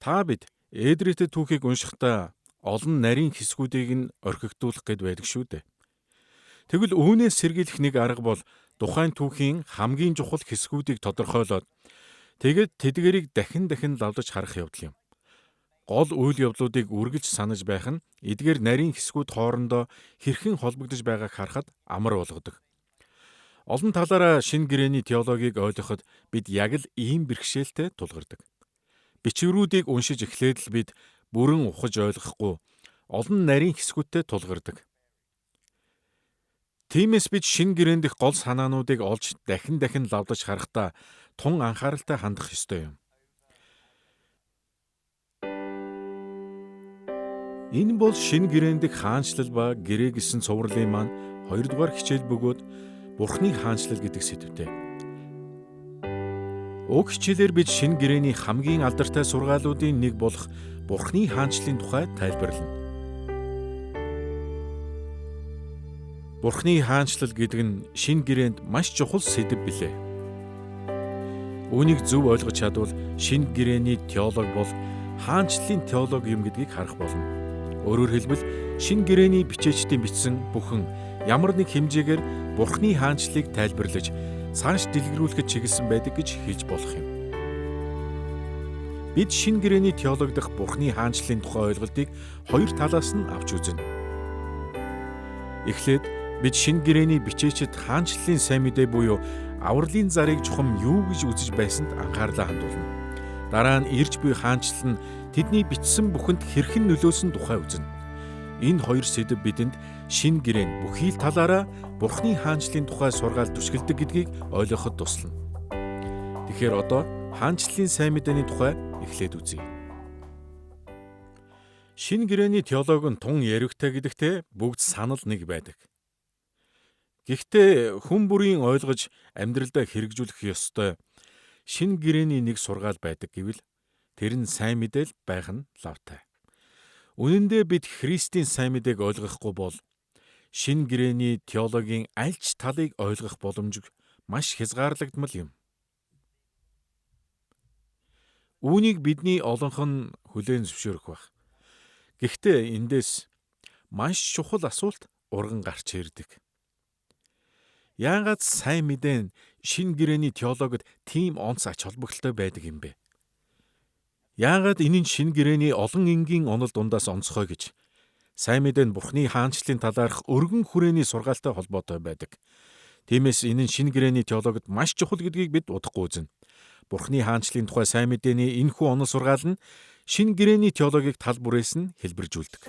Та бид Эдрэт түүхийг уншихдаа олон нарийн хэсгүүдийг нь орхигдуулах гээд байдаг шүү дээ. Тэгвэл үүнээс сэргийлэх нэг арга бол тухайн түүхийн хамгийн чухал хэсгүүдийг тодорхойлоод тэгээд тэдгэрийг дахин дахин лавлаж харах явдал юм. Гол үйл явдлуудыг үргэлж санаж байх нь эдгээр нарийн хэсгүүд хоорондоо хэрхэн холбогдож байгааг харахад амар болгодог. Олон талаараа шинэ гэрээний теологийг ойлгоход бид яг л ийм бэрхшээлтэй тулгардаг. Бичвэрүүдийг уншиж эхлээд л бид бүрэн ухаж ойлгохгүй олон нарийн хэсгүүдтэй тулгардаг. Тиймээс бид шинэ гэрээнд их гол санаануудыг олж дахин дахин лавлаж харахтаа тун анхааралтай хандах ёстой юм. Энэ бол шинэ гэрээнд хаанчлал ба гэрээ гэсэн цувралын маань 2 дугаар хичээл бөгөөд Бурхны хаанчлал гэдэг сэдвтэй. Уг хичээлээр бид шинэ гэрээний хамгийн алдартай сургаалуудын нэг болох Бурхны хаанчлалын тухай тайлбарлана. Бурхны хаанчлал гэдэг нь шинэ гэрээнд маш чухал сэдэв билээ. Үүнийг зөв ойлгож чадвал шинэ гэрээний теолог бол хаанчлалын теолог юм гэдгийг харах болно. Өөрөөр хэлбэл шинэ гэрээний бичээчдийн бичсэн бүхэн ямар нэг хэмжээгээр Бурхны хаанчлалыг тайлбарлаж цааш дэлгэрүүлэхэд чиглэсэн байдаг гэж хэлж болох юм. Бид шинэ гэрээний теолог дахь Бурхны хаанчлалын тухай ойлголтыг 2 талаас нь авч үзнэ. Эхлээд бид шинэ гэрээний бичээчид хаанчлалын сайн мэдээ буюу авралын зарыг чухам юу гэж үзэж байсанд анхаарлаа хандуулна. Дараа нь ирж буй хаанчлал нь тэдний бичсэн бүхэнд хэрхэн нөлөөсөн тухай үзнэ. Энэ 2 сэдэв бидэнд шинэ гэрээнд бүхий л талаараа Бурхны хаанчлалын тухай сургаал түшгэлдэг гэдгийг ойлгоход туслана. Тэгэхээр одоо хаанчлалын сайн мэдээний тухай эхлээд үзье. Шинэ гэрээний теолог нь тун яригтай гэдэгтээ бүгд санал нэг байдаг. Гэхдээ хүн бүрийн ойлгож амьдралдаа хэрэгжүүлэх ёстой шинэ гэрээний нэг сургаал байдаг гэвэл тэр нь сайн мэдээл байх нь лавтай. Үнэн дээр бид Христийн сайн мэдээг ойлгохгүй бол шинэ гэрээний теологийн аль ч талыг ойлгох боломж маш хязгаарлагдмал юм. Үүнийг бидний олонх нь хүлээн зөвшөөрөх байх. Гэхдээ эндээс маш чухал асуулт урган гарч ирдэг. Яагаад сайн мэдээ нь шинэ гэрээний теологод тийм онц ач холбогдолтой байдаг юм бэ? Яагаад энэ нь шинэ гэрээний олон энгийн онол дундаас онцгой гэж сайн мэдээ нь Бурхны хаанчлалын талаарх өргөн хүрээний сургаалтай холбоотой байдаг. Тиймээс энэ нь шинэ гэрээний теологод маш чухал гэдгийг бид удахгүй үзнэ. Бурхны хаанчлалын тухай сайн мэдээний энэхүү онол сургаал нь шинэ гэрээний теологийг тал бүрээс нь хэлбэржүүлдэг.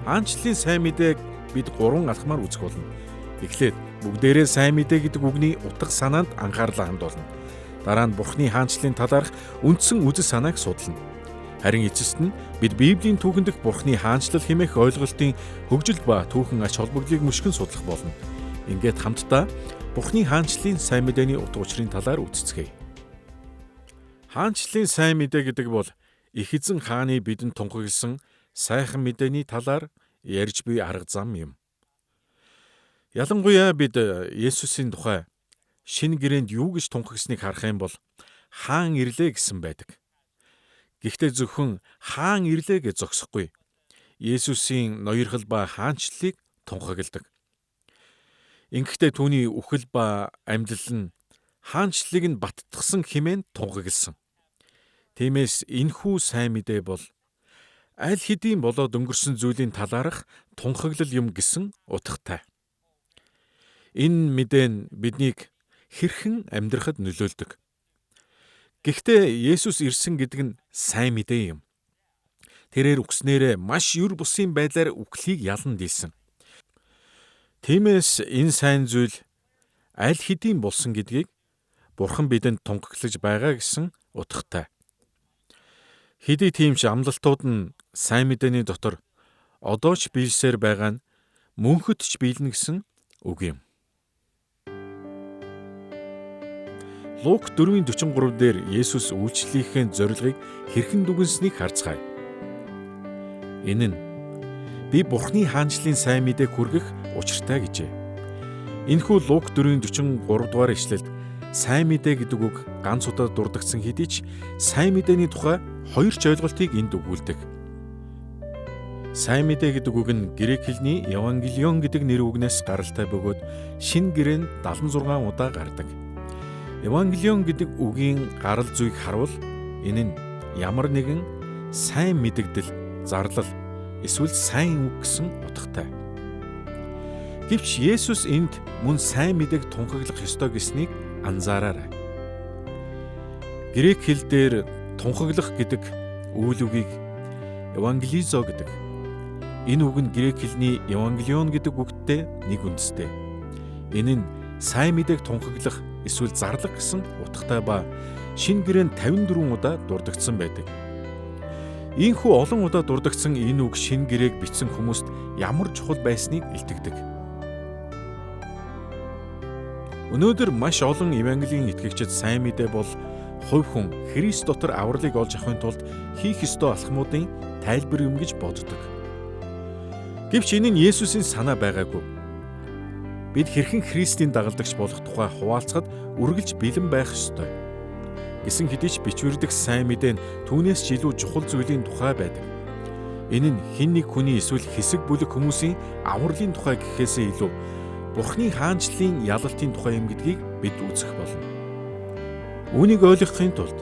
Хаанчлалын сайн мэдээг бид 3 алхмаар үзэх болно. Эхлээд бүгдээрээ сайн мэдээ гэдэг үгний утга санаанд анхаарлаа хандуулна. Дараа нь Бурхны хаанчлалын талаарх үндсэн үзэл санааг судлана. Харин эцэст нь бид Библийн түүхэн дэх Бурхны хаанчлал хэмээх ойлголтын хөгжил ба түүхэн ач холбогдлыг мөшгөн судлах болно. Ингээд хамтдаа Бурхны хаанчлалын сайн мэдээний утга учирын талаар үзцгээе. Хаанчлалын сайн мэдээ гэдэг бол их эзэн хааны бидэнд тунхагласан сайхан мэдээний талаар ярьж буй арга зам юм. Ялангуяа бид Есүсийн тухай шинэ гэрээнд юу гэж тунхагсныг харах юм бол хаан ирлээ гэсэн байдаг. Гэхдээ зөвхөн хаан ирлээ гэж зогсохгүй. Есүсийн ноёрхол ба хаанчлалыг тунхагладаг. Ингэхдээ түүний үхэл ба амьдлал нь хаанчлалыг нь баттгсан хэмээн тунхагласан. Тиймээс энэхүү сайн мэдээ бол аль хэдийн болоод өнгөрсөн зүйлийн талаарх тунхаглал юм гэсэн утгатай. Энэ мэдээ нь биднийг хэрхэн амьдрахад нөлөөлдөг. Гэхдээ Есүс ирсэн гэдэг нь сайн мэдээ юм. Тэрээр үгснээрээ маш юр бусын байдлаар үхлийг ялан дийлсэн. Тиймээс энэ сайн зүйл аль хэдийн болсон гэдгийг Бурхан бидэнд тунхаглаж байгаа гэсэн утгатай. Хэдий тийм ч амлалтууд нь сайн мэдээний дотор одоо ч биелсээр байгаа нь мөнхөд ч биелнэ гэсэн үг юм. Лук 4:43 дээр Есүс үйлчлэлийнхээ зорилгыг хэрхэн дүгнсэнийг харцгаая. Энэ нь би Бурхны хаанчлалын сайн мэдээг хүргэх учиртай гэжээ. Энэхүү Лук 4:43 дугаар ишлэлд сайн мэдээ гэдэг үг ганц удаа дурдгдсан хэдий ч сайн мэдээний тухай хоёр ч ойлголтыг энд өгүүлдэг. Сайн мэдээ гэдэг үг нь грек хэлний евангелион гэдэг нэр үгнээс гаралтай бөгөөд шинэ гэрээнд 76 удаа гардаг. Евангелион гэдэг үгийн гарал зүйг харуул энэ нь ямар нэгэн сайн мэдэгдэл, зарлал эсвэл сайн үг гэсэн утгатай. Гэвч Есүс энд мөн сайн мэдээг тунхаглах ёстой гэснийг анзаараарай. Грек хэл дээр тунхаглах гэдэг үйл үгийг евангелизо гэдэг. Энэ үг нь грек хэлний евангелион гэдэг үгтэй нэг үндэстэй. Энэ нь сайн мэдээг тунхаглах эсвэл зарлах гэсэн утгатай ба шинэ гэрээнд 54 удаа дурдгдсан байдаг. Ийхүү олон удаа дурдгдсан энэ үг шинэ гэрээг бичсэн хүмүүст ямар чухал байсныг илтгэдэг. Өнөөдөр маш олон евангелийн итгэгчид сайн мэдээ бол хувь хүн Христ дотор авралыг олж авахын тулд хийх ёстой алхмуудын тайлбар юм гэж боддог. Гэвч энэ нь Есүсийн санаа байгаагүй. Бид хэрхэн Христийн дагалдагч болох тухай хуваалцахад үргэлж бэлэн байх ёстой. Гэсэн хэдий ч бичвэрдэх сайн мэдээ нь түүнээс ч илүү чухал зүйлийн тухай байдаг. Энэ нь хэн нэг хүний эсвэл хэсэг бүлэг хүмүүсийн авралын тухай гэхээсээ илүү Бурхны хаанчлалын ялалтын тухай юм гэдгийг бид үзэх болно. Үүнийг ойлгохын тулд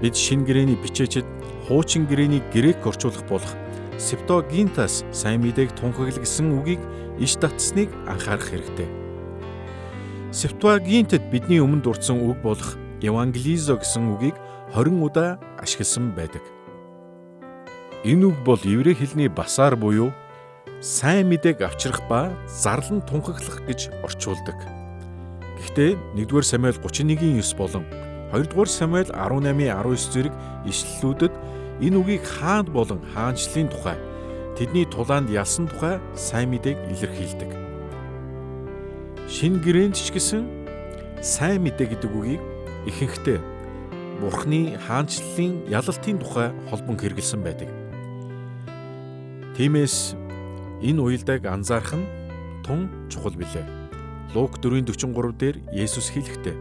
бид шинэ гэрээний бичээчид хуучин гэрээний грек орчуулах болох Септуагинтаас сайн мэдээг тунхаглах гэсэн үгийг иш татсныг анхаарах хэрэгтэй. Септуагинтад бидний өмнө дурдсан үг болох евангелизо гэсэн үгийг 20 удаа ашигласан байдаг. Энэ үг бол еврей хэлний басар буюу сайн мэдээг авчрах ба зарлан тунхаглах гэж орчуулдаг. Гэхдээ 1-р Самуэль 31:9 болон 2-р Самуэль 18:19 зэрэг ишлэлүүдэд энэ үгийг хаанд болон хаанчлалын тухай, тэдний тулаанд ялсан тухай сайн мэдээг илэрхийлдэг. Шинэ гэрээнд ч гэсэн сайн мэдээ гэдэг үгийг ихэнхдээ Бурхны хаанчлалын ялалтын тухай холбон хэрэгэлсэн байдаг. Тиймээс энэ уялдааг анзаарах нь тун чухал билээ. Лук 4:43 дээр Есүс хэлэхдээ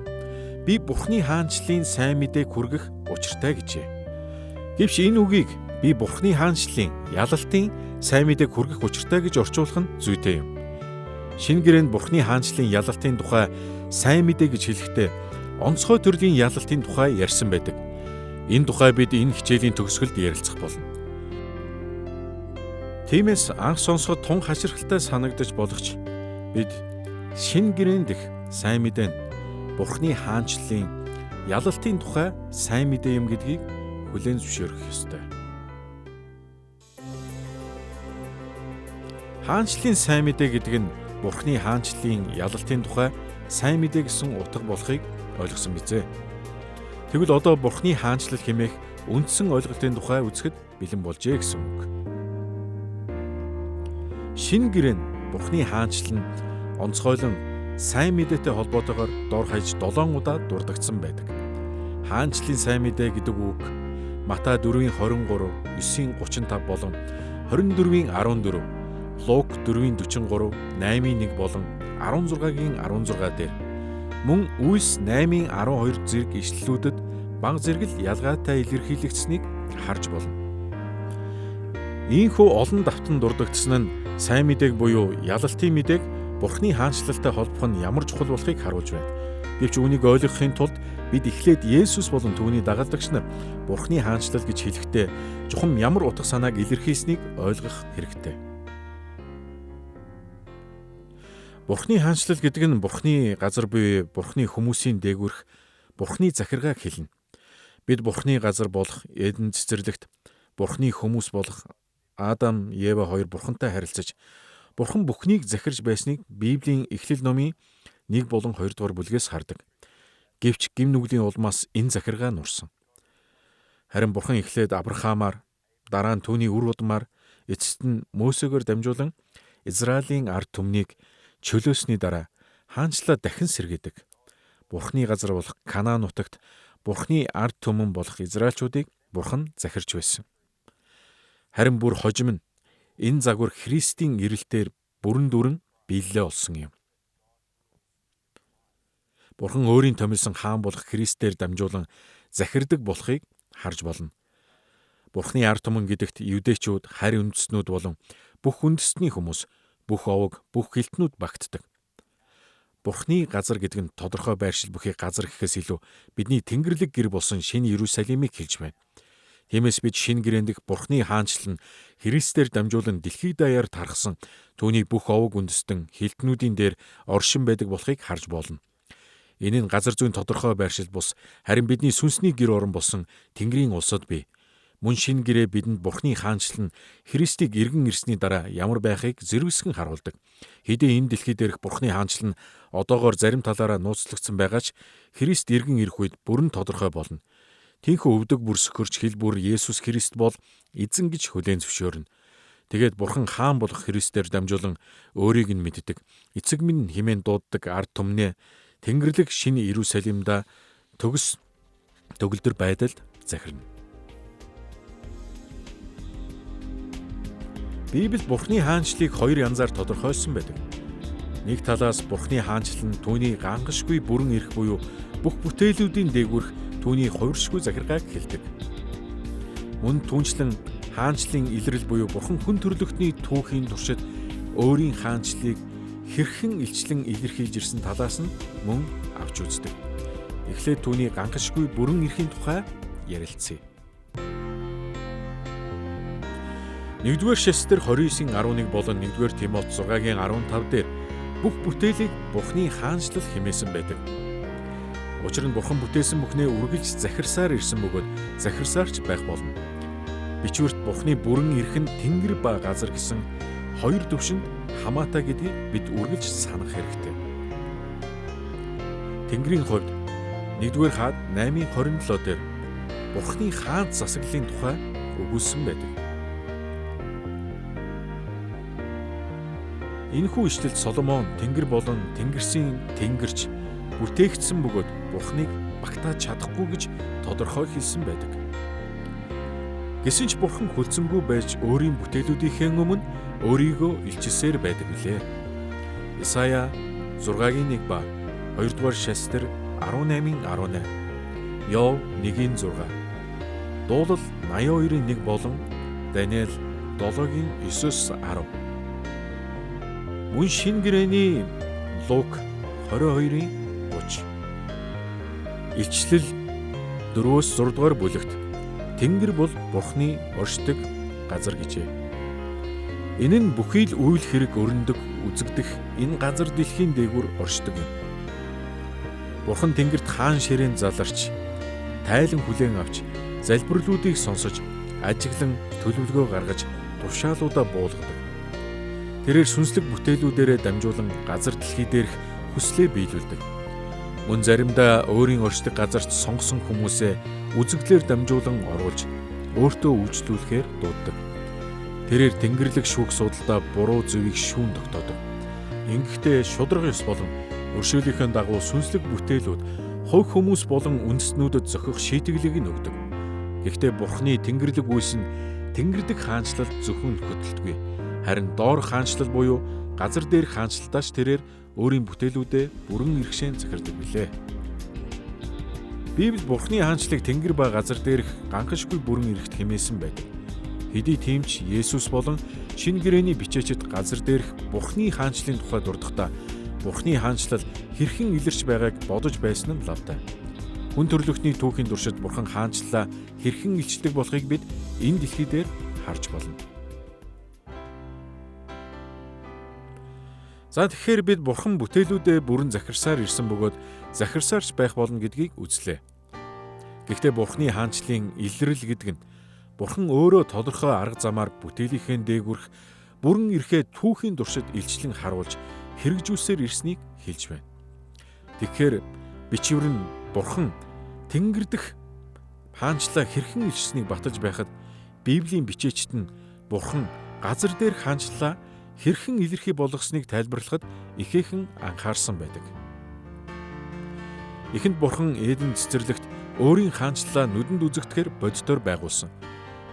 би Бурхны хаанчлалын сайн мэдээг хүргэх учиртай гэжээ. Гэвч энэ үгийг би Бурхны хаанчлалын ялалтын сайн мэдээг хүргэх учиртай гэж орчуулах нь зүйтэй юм. Шинэ гэрээнд Бурхны хаанчлалын ялалтын тухай сайн мэдээ гэж хэлэхдээ онцгой төрлийн ялалтын тухай ярьсан байдаг. Энэ тухай бид энэ хичээлийн төгсгөлд ярилцах болно. Тиймээс анх сонсоход тун хачирхалтай санагдаж болох ч бид шинэ гэрээнд дэх сайн мэдээ нь Бурхны хаанчлалын ялалтын тухай сайн мэдээ юм гэдгийг хүлээн зөвшөөрөх ёстой. Хаанчлалын сайн мэдээ гэдэг нь Бурхны хаанчлалын ялалтын тухай сайн мэдээ гэсэн утга болохыг ойлгосон бизээ. Тэгвэл одоо Бурхны хаанчлал хэмээх үндсэн ойлголтын тухай үзэхэд бэлэн болжээ гэсэн үг. Шинэ гэрээ нь Бурхны хаанчлал нь онцгойлон сайн мэдээтэй холбоотойгоор дор хаяж 7 удаа дурдгдсан байдаг. Хаанчлалын сайн мэдээ гэдэг үг Матай 4:23, 9:35 болон 24:14, Лук 4:43, 8:1 болон 16:16 дээр мөн Үйлс 8:12 зэрэг ишлэлүүдэд бага зэрэг л ялгаатай илэрхийлэгдсэнийг харж болно. Ийхүү олон давтан дурдгдсан нь сайн мэдээг буюу ялалтын мэдээг Бурхны хаанчлалтай холбох нь ямар чухал болохыг харуулж байна. Гэвч үүнийг ойлгохын тулд бид эхлээд Есүс болон түүний дагалдагч нар Бурхны хаанчлал гэж хэлэхдээ чухам ямар утга санааг илэрхийлсэнийг ойлгох хэрэгтэй. Бурхны хаанчлал гэдэг нь Бурхны газар буй Бурхны хүмүүсийн дээгүрх Бурхны захиргааг хэлнэ. Бид Бурхны газар болох Эден цэцэрлэгт Бурхны хүмүүс болох Адам, Ева хоёр Бурхантай харилцаж Бурхан бүхнийг захирж байсныг Библийн Эхлэл номын 1 болон 2 дугаар бүлгээс хардаг. Гэвч гим нүглийн улмаас энэ захиргаа нурсан. Харин Бурхан эхлээд Авраамаар, дараа нь түүний үр удмаар, эцэст нь Мөсөгөөр дамжуулан Израилийн ард түмнийг чөлөөсний дараа хаанчлаа дахин сэргээдэг. Бурхны газар болох Канаан нутагт Бурхны ард түмэн болох Израильчуудыг Бурхан захирч байсан. Харин бүр хожим нь энэ загвар Христийн ирэлтээр бүрэн дүрэн биелэлээ олсон юм. Бурхан өөрийн томилсон хаан болох Христээр дамжуулан захирдаг болохыг харж болно. Бурханы ард түмэн гэдэгт юудэчүүд, харь үндэстнүүд болон бүх үндэстний хүмүүс, бүх овог, бүх хилтнүүд багтдаг. Бурханы газар гэдэг нь тодорхой байршил бүхий газар гэхээс илүү бидний Тэнгэрлэг гэр болсон шинэ Иерусалимыг хэлж байна. Тиймээс бид шинэ гэрээнд дэх Бурханы хаанчлал нь Христээр дамжуулан дэлхийд даяар тархсан түүний бүх овог үндэстэн хилтнүүдийн дээр оршин байдаг болохыг харж болно. Энэ нь газар зүйн тодорхой байршил бус, харин бидний сүнсний гэр орон болсон Тэнгэрийн улсад бий. Мөн шинэ гэрээ бидэнд Бурханы хаанчлал нь Христийг эргэн ирсний дараа ямар байхыг зэрвэсгэн харуулдаг. Хэдий энэ дэлхий дээрх Бурханы хаанчлал нь одоогоор зарим талаараа нууцлагдсан байгаа ч Христ эргэн ирэх үед бүрэн тодорхой болно. Тийхүү өвдөг бүр сөхөрч хэл бүр Есүс Христ бол эзэн гэж хүлээн зөвшөөрнө. Тэгээд Бурхан хаан болох Христээр дамжуулан өөрийг нь мэддэг. Эцэг минь хэмээн дууддаг ард түмнээ Тэнгэрлэг шинэ Иерусалимда төгөлдөр байдалд захирна. Библи Бурханы хаанчлалыг хоёр янзаар тодорхойлсон байдаг. Нэг талаас Бурханы хаанчлал нь түүний гангашгүй бүрэн эрх буюу бүх бүтээлүүдийн дээгүүрх түүний хувиршгүй захиргааг хэлдэг. Мөн түүнчлэн хаанчлалын илрэл буюу Бурхан хүн төрлөختний түүхийн туршид өөрийн хаанчлалыг хэрхэн илчлэн илэрхийлж ирсэн талаас нь мөн авч үздэг. Эхлээд түүний гангашгүй бүрэн эрхийн тухай ярилцъя. 1-р Шестер 29:11 болон 1-р Тимот 6:15 дээр бүх бүтээлийг Бурханы хаанчлал хэмээсэн байдаг. Учир нь Бурхан бүтээсэн бүхнээ үргэлж захирсаар ирсэн бөгөөд захирсаарч байх болно. Бичвэрт Бурханы бүрэн эрх нь Тэнгэр ба газар гэсэн хоёр төвшөнд хамаатай гэдгийг бид үргэлж санах хэрэгтэй. Тэнгэрийн хувьд 1-р хаад 8:27 дээр Бурханы хаант засаглалын тухай өгүүлсэн байдаг. Энэхүү ишлэлд Соломон Тэнгэр болон Тэнгэрсийн Тэнгэрч бүтээгдсэн бөгөөд Бурханыг багтааж чадахгүй гэж тодорхой хэлсэн байдаг. Гэсэн ч Бурхан хүлцэнгүй байж өөрийн бүтээлүүдийнхээ өмнө өөрийгөө илчилсээр байдаг билээ. Исая 6:1 ба 2-р Шестер 18:18, Йов 1:6, Дуулал 82:1 болон Даниэл 7:9-10. Мөн шинэ гэрээний Лук 22:30. Илчлэл 4-6 дугаар бүлэгт Тэнгэр бол Бурханы оршдог газар гэжээ. Энэ нь бүхий л үйл хэрэг өрнөдөг, үзэгдэх энэ газар дэлхийн дээгүүр оршдог юм. Бурхан Тэнгэрт хаан ширээн заларч, тайлан хүлээн авч, залбирлуудыг сонсож, ажиглан төлөвлөгөө гаргаж, тушаалуудаа буулгадаг. Тэрээр сүнслэг бүтээлүүдээрээ дамжуулан газар дэлхий дээрх хүслээ биелүүлдэг. Мөн заримдаа өөрийн оршдог газарт сонгосон хүмүүсээ үзэгдлээр дамжуулан оруулж, өөртөө үйлчлүүлэхээр дууддаг. Тэрээр Тэнгэрлэг шүүх судалдаа буруу зөвийг шүүн тогтоодог. Ингэхдээ шударга ёс болон өршөөлийнхээ дагуу сүнслэг бүтээлүүд хувь хүмүүс болон үндэстнүүдэд зохих шийтгэлийг нь өгдөг. Гэхдээ Бурханы Тэнгэрлэг үйлс нь Тэнгэрдэг хаанчлалд зөвхөн хөдөлдөггүй. Харин доор хаанчлал буюу газар дээр хаанчлалтаач тэрээр өөрийн бүтээлүүдээ бүрэн эрхшээн захирдаг билээ. Библи Бурханы хаанчлалыг Тэнгэр ба газар дээрх ганхашгүй бүрэн эрхт хэмээсэн байдаг. Хэдий тийм ч Есүс болон шинэ гэрээний бичээчид газар дээрх Бурханы хаанчлалын тухай дурдахдаа Бурханы хаанчлал хэрхэн илэрч байгааг бодож байсан нь лавтай. Хүн төрлөختний түүхийн туршид Бурхан хаанчлалаа хэрхэн илчдэг болохыг бид энэ дэлхий дээр харж болно. За тэгэхээр бид Бурхан бүтээлүүдээ бүрэн захирсаар ирсэн бөгөөд захирсаарч байх болно гэдгийг үзлээ. Гэхдээ Бурханы хаанчлалын илрэл гэдэг нь Бурхан өөрөө тодорхой арга замаар бүтээлийнхээ дээгүрх бүрэн эрхээ түүхийн туршид илчлэн харуулж хэрэгжүүлсээр ирснийг хэлж байна. Тэгэхээр бичвэр нь Бурхан Тэнгэрдэх хаанчлалаа хэрхэн илчсэнийг баталж байхад Библийн бичээчид нь Бурхан газар дээр хаанчлалаа хэрхэн илэрхий болгосныг тайлбарлахад ихээхэн анхаарсан байдаг. Эхэнд Бурхан Эден цэцэрлэгт өөрийн хаанчлалаа нүдэнд үзэгдэхээр бодитоор байгуулсан.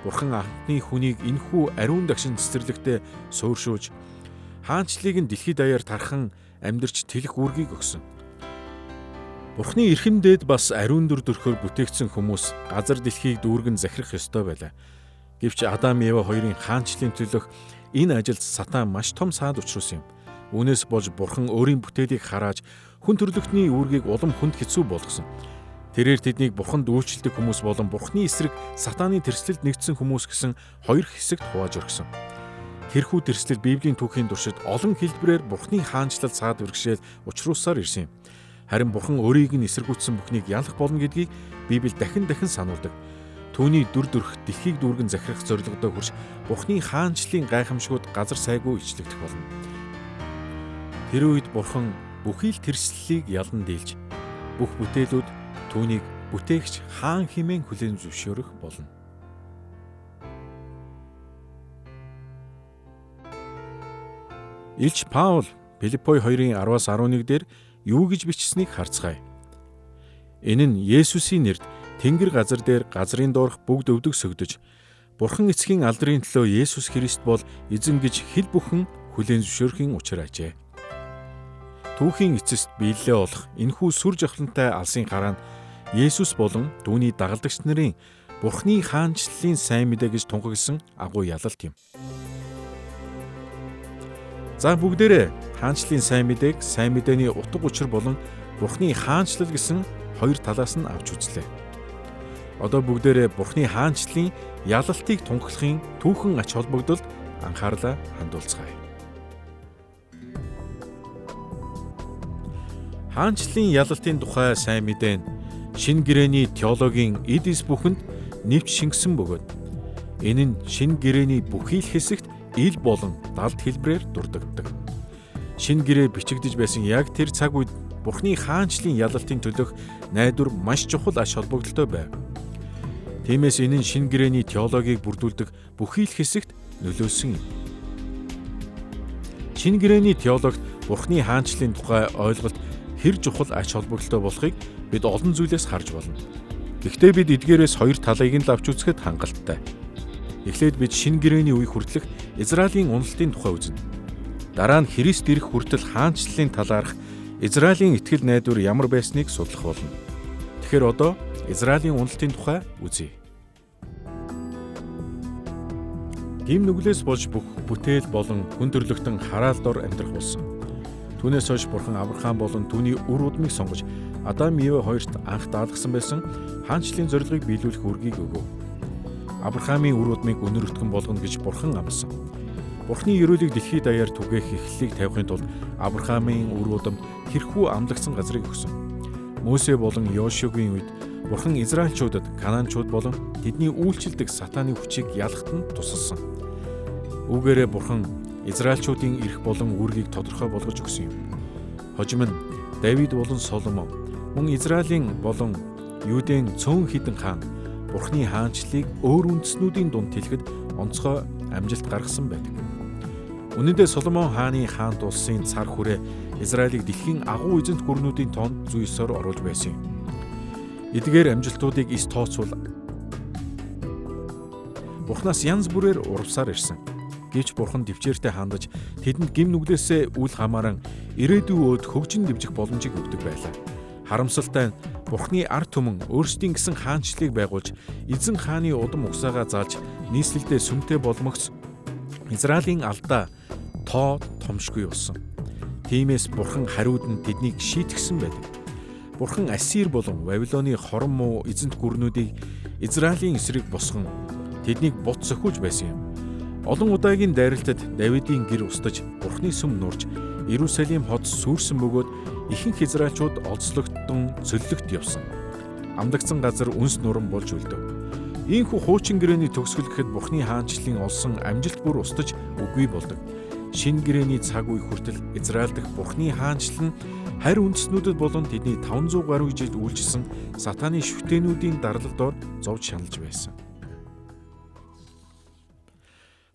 Бурхан анхны хүнийг энэхүү ариун дагшин цэцэрлэгтээ сууршуулж хаанчлалыг нь дэлхийд даяар тархан амьдарч тэлэх үүргийг өгсөн. Бурхны эрхэмдээд бас ариун дүр төрхөөр бүтээгдсэн хүмүүс газар дэлхийг дүүргэн захирах ёстой байлаа. Гэвч Адам Ева хоёрын хаанчлалын төлөх энэ ажилд Сатан маш том саад учруулсан юм. Үүнээс болж Бурхан өөрийн бүтээлийг харааж хүн төрлөختний үүргийг улам хүнд хэцүү болгосон. Тэрээр тэднийг Бурханд үйлчлдэг хүмүүс болон Бурханы эсрэг Сатаны тэрслэлд нэгдсэн хүмүүс гэсэн хоёр хэсэгт хувааж өргөсөн. Тэрхүү тэрслэл Библийн түүхийн туршид олон хэлбэрээр Бурханы хаанчлал цаад бэрхшээл учруулсаар ирсэн юм. Харин Бурхан өөрийг нь эсэргүүцсэн бүхнийг ялах болно гэдгийг Библи дахин сануулдаг. Түүний дүр төрх дэлхийг дүүргэн захирах зорилгодоо хүрч Бурханы хаанчлалын гайхамшгууд газар сайгүй илчлэгдэх болно. Тэр үед Бурхан бүхий л тэрслэлийг ялан дийлж бүх бүтээлүүд түүнийг бүтээгч хаан хэмээн хүлээн зөвшөөрөх болно. Илч Паул Филиппой 2:10-11 дээр юу гэж бичсэнийг харцгаая. Энэ нь Есүсийн нэрд Тэнгэр газар дээр газрын доорх бүгд өвдөг сөгдөж, Бурхан эцгийн алдрын төлөө Есүс Христ бол эзэн гэж хэл бүхэн хүлээн зөвшөөрхийн учир ажээ. Түүхийн эцэст биелэлээ олох энэхүү сүр жавхлантай алсын гараа нь Есүс болон түүний дагалдагч нарын Бурханы хаанчлалын сайн мэдээ гэж тунхагласан агуу ялалт юм. За бүгдээрээ хаанчлалын сайн мэдээг сайн мэдээний утга учир болон Бурханы хаанчлал гэсэн хоёр талаас нь авч үзлээ. Одоо бүгдээрээ Бурханы хаанчлалын ялалтыг тунхаглахын түүхэн ач холбогдолд анхаарлаа хандуулцгаая. Хаанчлалын ялалтын тухай сайн мэдээ нь Шинэ гэрээний теологийн эд эс бүхэнд нэвч шингэсэн бөгөөд энэ нь Шинэ гэрээний бүхий л хэсэгт ил болон далд хэлбрээр дурддагддаг. Шинэ гэрээ бичигдэж байсан яг тэр цаг үед Бурханы хаанчлалын ялалтын төлөх найдвар маш чухал ач холбогдолтой байв. Тиймээс энэ нь Шинэ гэрээний теологийг бүрдүүлдэг бүхий л хэсэгт нөлөөлсөн юм. Шинэ гэрээний теологт Бурханы хаанчлалын тухай ойлголт хэр чухал ач холбогдолтой болохыг бид олон зүйлээс харж болно. Гэхдээ бид эдгээрээс хоёр талыг нь л авч үзэхэд хангалттай. Эхлээд бид Шинэ гэрээний үе хүртэлх Израилийн уналтын тухай үзнэ. Дараа нь Христ ирэх хүртэл хаанчлалын талаарх Израилийн итгэл найдвар ямар байсныг судлах болно. Тэгэхээр одоо Израилийн уналтын тухай үзье. Гим нүглээс болж бүх бүтээл болон хүн төрлөختөн хараал дор амьдрах болсон. Түүнээс хойш Бурхан Авраам болон түүний үр удмыг сонгож Адам Ева хоёрт анх даалгасан байсан хаанчлалын зорилгыг биелүүлэх үргийг өгөв. Авраамийн үр удмыг өнөр өтгөн болгоно гэж Бурхан амласан. Бурханы ерөөлийг дэлхийд даяар түгээх эхлэлийг тавихын тулд Авраамийн үр удамд тэрхүү амлагдсан газрыг өгсөн. Мөсе болон Йошуагийн үед Бурхан Израильчуудад Канаанчууд болон тэдний үйлчлдэг Сатаны хүчийг ялахт нь тусалсан. Үүгээрээ Бурхан Израильчуудын эрх болон үүргийг тодорхой болгож өгсөн юм. Хожим нь Давид болон Соломон мөн Израилийн болон Юудын цөөн хідэн хаан Бурханы хаанчлалыг өөр үндэстнүүдийн дунд тэлэхэд онцгой амжилт гаргасан байдаг. Үнэн дээр Соломон хааны хаант улсын цар хүрээ Израилийг дэлхийн агуу эзэнт гүрнүүдийн тоонд зүй ёсоор оруулж байсан юм. Эдгээр амжилтуудыг эс тооцвол Бурханаас янз бүрээр урвсаар ирсэн. Гэвч Бурхан төвчээртэй хандаж тэдэнд гим нүглээсээ үл хамааран ирээдүйн өд хөгжин дэвжих боломжийг өгдөг байлаа. Харамсалтай нь Бурханы ард түмэн өөрсдийн гэсэн хаанчлалыг байгуулж эзэн хааны удам угсаагаа зааж нийслэлдээ сүмтэй болмогц Израилийн алдаа томшгүй болсон. Тиймээс Бурхан хариуд нь тэднийг шийтгсэн байдаг. Бурхан Ассир болон Вавилоны хорон муу эзэнт гүрнүүдийг Израилийн эсрэг босгон тэднийг бут сөхүүлж байсан юм. Олон удаагийн дайралтад Давидын гэр устж Бурханы сүм нурж Иерусалим хот сүрсэн бөгөөд ихэнх Израильчууд олзлогдсон цөллөгт явсан. Амлагдсан газар үнс нуран болж үлдэв. Ийхүү хуучин гэрээний төгсгөл гэхэд Бурханы хаанчлалын олсон амжилт бүр устж үгүй болдог. Шинэ гэрээний цаг үе хүртэл Израиль дахь Бурханы хаанчлал нь харь үндэстнүүдэд болон тэдний 500 гаруй жилд үйлчилсэн Сатаны шүтээнүүдийн дарлал доор зовж шаналж байсан.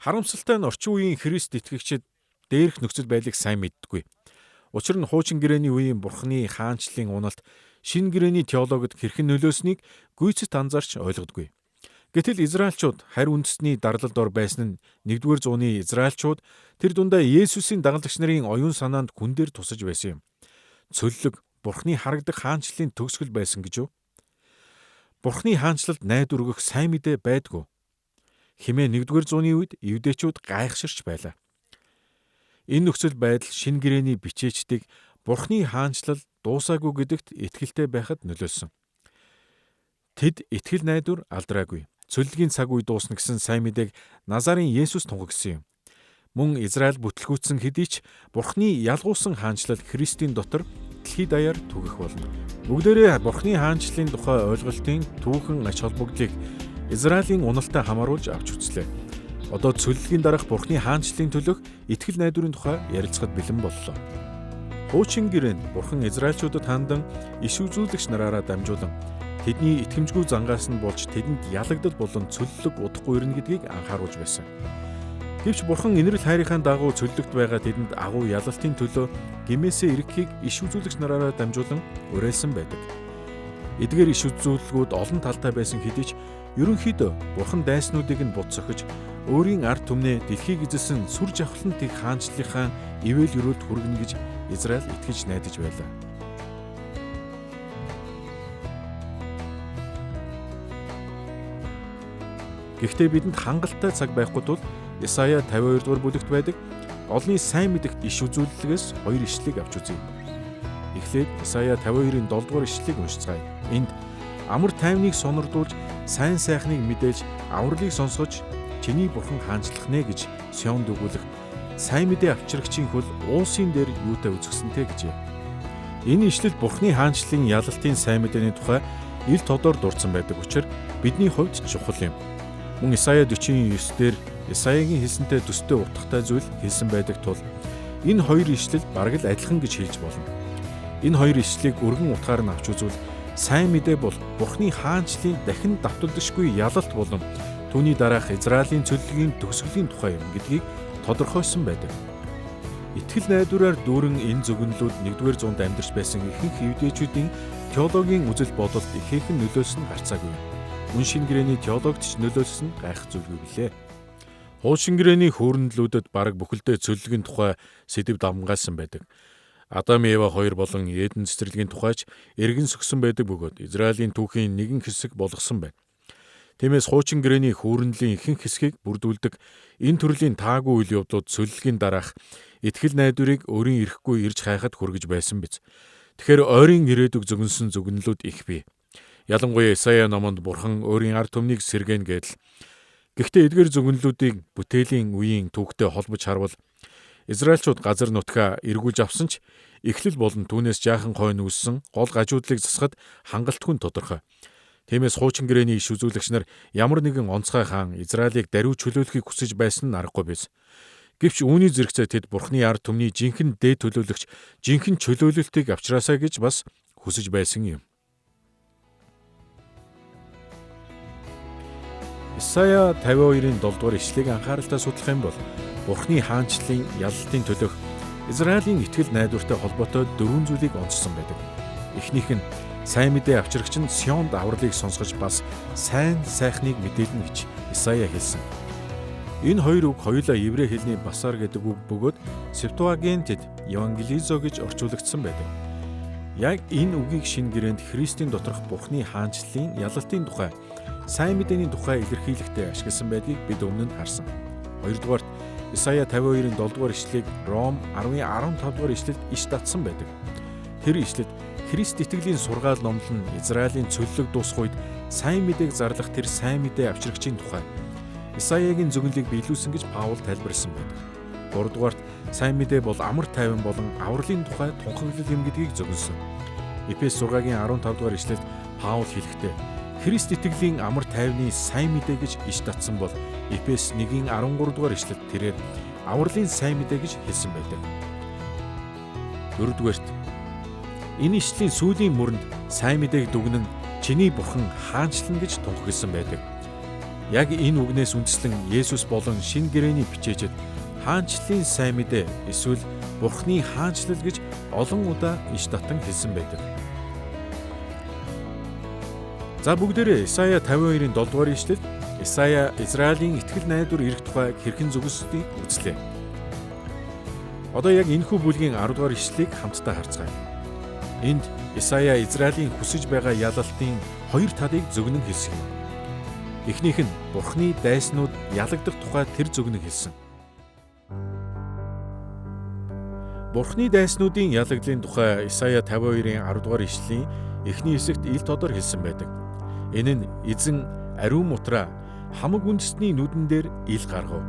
Харамсалтай нь орчин үеийн Христ итгэгчид дээрх нөхцөл байдлыг сайн мэддэггүй. Учир нь хуучин гэрээний үеийн Бурханы хаанчлалын уналт шинэ гэрээний теологид хэрхэн нөлөөснийг гүйцэд анзаарч ойлгодгүй. Гэтэл Израильчууд харь үндэстний дарлал дор байсан нь 1-р зууны Израильчууд тэр дундаа Есүсийн дагалдагч нарын оюун санаанд хүн дээр тусаж байсан юм. Цөллөг Бурхны харагдах хаанчлалын төгсгөл байсан гэж үү? Бурхны хаанчлалд найдвар өгөх сайн мэдээ байдгүй хэмээн 1-р зууны үед евдээчүүд гайхширч байлаа. Энэ нөхцөл байдал шинэ гэрээний бичээчдийг Бурхны хаанчлал дуусаагүй гэдэгт итгэлтэй байхад нөлөөлсөн. Тэд итгэл найдвар алдраагүй. Цөллөгийн цаг үе дуусна гэсэн сайн мэдээг Назарын Есүс тунхагласан юм. Мөн Израиль бүтлгүүцсэн хэдий ч Бурхны ялгуулсан хаанчлал Христийн дотор дэлхийд даяар түгэх болно. Бүгдээрээ Бурхны хаанчлалын тухай ойлголтын түүхэн ач холбогдлыг Израилийн уналтаа хамааруулж авч үзлээ. Одоо цөллөгийн дараах Бурхны хаанчлалын төлөх итгэл найдварын тухай ярилцахад бэлэн боллоо. Хуучин гэрээнд Бурхан Израильчуудад хандан иш үзүүлэгч нараараа дамжуулан тэдний итгэмжгүй зангаас нь болж тэдэнд ялагдал болон цөллөг удахгүй ирнэ гэдгийг анхааруулж байсан. Гэвч Бурхан инэрл хайрынхаа дагуу цөллөгт байгаа тэдэнд агуу ялалтын төлөө гимээсээ ирэхийг иш үзүүлэгч нараараа дамжуулан уриалсан байдаг. Эдгээр иш үзүүлэлгүүд олон талтай байсан хэдий ч ерөнхийдөө Бурхан дайснуудыг нь бут цохиж өөрийн ард түмнээ дэлхийг эзэлсэн сүр жавхлан тэг хаанчлалынхаа ивэл өрөөлд хүргэнэ гэж Израиль итгэж найдаж байлаа. Гэхдээ бидэнд хангалттай цаг байхгүй тул Исая 52 дугаар бүлэгт байдаг олны сайн мэдэгт иш үзүүлэлгээс 2 ишлэгийг авч үзье. Эхлээд Исая 52-ын 7 дугаар ишлэгийг уншицгаая. Энд амар тайвныг сонирдуулж сайн сайхныг мэдээж авралыг сонсгож чиний Бурхан хаанчлах нэ гэж Сионд өгүүлэх сайн мэдээ авчрагчийн хөл уулсын дээр юутай үзэсгэлэнтэй гэжээ. Энэ ишлэл Бурханы хаанчлалын ялалтын сайн мэдээний тухай ил тодор дурдсан байдаг учраас бидний хувьд чухал юм. Мөн Исая 49-дээр Исаягийн хэлсэнтэй төстэй утгатай зүйл хэлсэн байдаг тул энэ хоёр ишлэл бараг л адилхан гэж хэлж болно. Энэ хоёр ишлэлийг өргөн утгаар нь авч үзвэл сайн мэдээ бол Бурханы хаанчлалын дахин давтагдшгүй ялалт болон түүний дараах Израилийн цөллөгийн төгсгөлийн тухай юм гэдгийг тодорхойлсон байдаг. Итгэл найдвараар дүүрэн энэ зөвгөнлүүд 1-р зуунд амьдарч байсан ихэнх евдээчүүдийн теологийн үзэл бодолд ихээхэн нөлөөлсөн гарцаагүй. Мөн шинэ гэрээний теологч нөлөөлсөн гайх зүйлгүй билээ. Хуучин гэрээний хөөрөндлүүдэд бараг бүхэлдээ цөллөгийн тухай сэдэв давмгаалсан байдаг. Адам Ева хоёр болон Эден цэцэрлэгийн тухайч эргэн сөгсөн байдаг бөгөөд Израилийн түүхийн нэгэн хэсэг болгосон байна. Тиймээс хуучин гэрээний хөөрөнлийн ихэнх хэсгийг бүрдүүлдэг энэ төрлийн таагүй үйл явдлууд цөллөгийн дараах итгэл найдварыг өөрийн ирэхгүй ирж хайхад хүргэж байсан биз. Тэгэхээр ойрын ирээдүг зөгнсөн зөвгөнлүүд их бий. Ялангуяа Исая номонд Бурхан өөрийн ард түмнийг сэргээн гэдэл. Гэхдээ эдгээр зөвгөнлүүдийг бүтээлийн үеийн түүхтэй холбож харвал Израильчууд газар нутгаа эргүүлж авсан ч эхлэл болон түүнээс жаахан хойно үүссэн гол гажуудлыг засахад хангалтгүй тодорхой. Тиймээс хуучин гэрээний иш үзүүлэгч нар ямар нэгэн онцгой хаан Израилийг даруй чөлөөлөхийг хүсэж байсан нь аргагүй биз. Гэвч үүний зэрэгцээ тэд Бурханы ард түмний жинхэнэ дээд төлөөлөгч, жинхэнэ чөлөөлөлтийг авчраасаа гэж бас хүсэж байсан юм. Исая 52-ын 7 дугаар ишлэгийг анхааралтай судлах юм бол Бурханы хаанчлалын ялалтын төлөх Израилийн итгэл найдвартай холбоотой 4 зүйлийг онцлсон байдаг. Эхнийх нь сайн мэдээ авчрагч нь Сионд авралыг сонсгож бас сайн сайхныг мэдээлнэ гэж Исая хэлсэн. Энэ хоёр үг хоёулаа еврей хэлний басар гэдэг үг бөгөөд Септуагинтэд евангелизо гэж орчуулагдсан байдаг. Яг энэ үгийг шинэ гэрээнд Христийн доторх Бурханы хаанчлалын ялалтын тухай сайн мэдээний тухай илэрхийлэхдээ ашигласан байдгийг бид өмнө нь харсан. Хоёрдугаарт Исая 52-ын 7 дугаар ишлэгийг Ром 10-ын 15 дугаар ишлэлд иш татсан байдаг. Тэр ишлэлд Христ итгэлийн сургаал номлон Израилийн цөллөг дуусах үед сайн мэдээг зарлах тэр сайн мэдээ авчрагчийн тухай Исаягийн зөвнөлийг биелүүлсэн гэж Паул тайлбарласан байдаг. Гуравдугаарт сайн мэдээ бол амар тайван болон авралын тухай тунхаглал юм гэдгийг зөвлөсөн. Эфес 6-гийн 15 дугаар ишлэлд Паул хэлэхдээ Христ итгэлийн амар тайвны сайн мэдээ гэж иш татсан бол Эфес 1-ийн 13 дугаар ишлэлд тэрээр авралын сайн мэдээ гэж хэлсэн байдаг. Дөрөвдүгээрт энэ ишлийн сүүлийн мөрөнд сайн мэдээг дүгнэн чиний Бурхан хаанчлан гэж тунхагласан байдаг. Яг энэ үгнээс үндэслэн Есүс болон шинэ гэрээний бичээчэд хаанчлалын сайн мэдээ эсвэл Бурханы хаанчлал гэж олон удаа иш татан хэлсэн байдаг. За бүгдээрээ Исая 52-ын 7 дугаар ишлэл Исая Израилийн итгэл найдвар ирэх тухай хэрхэн зөвгөсдгийг үзлээ. Одоо яг энэхүү бүлгийн 10 дугаар ишлэлийг хамтдаа харцгаая. Энд Исая Израилийн хүсэж байгаа ялалтын хоёр талыг зөгнөн хэлсэн юм. Эхнийх нь Бурхны дайснууд ялагдах тухай тэр зөгнөн хэлсэн. Бурхны дайснуудын ялагдлын тухай Исая 52-ийн 10 дугаар ишлэлийн эхний хэсэгт ил тодор хэлсэн байдаг. Энэ нь эзэн ариун мутраа хамаг үндэстний нүдэн дээр ил гаргав.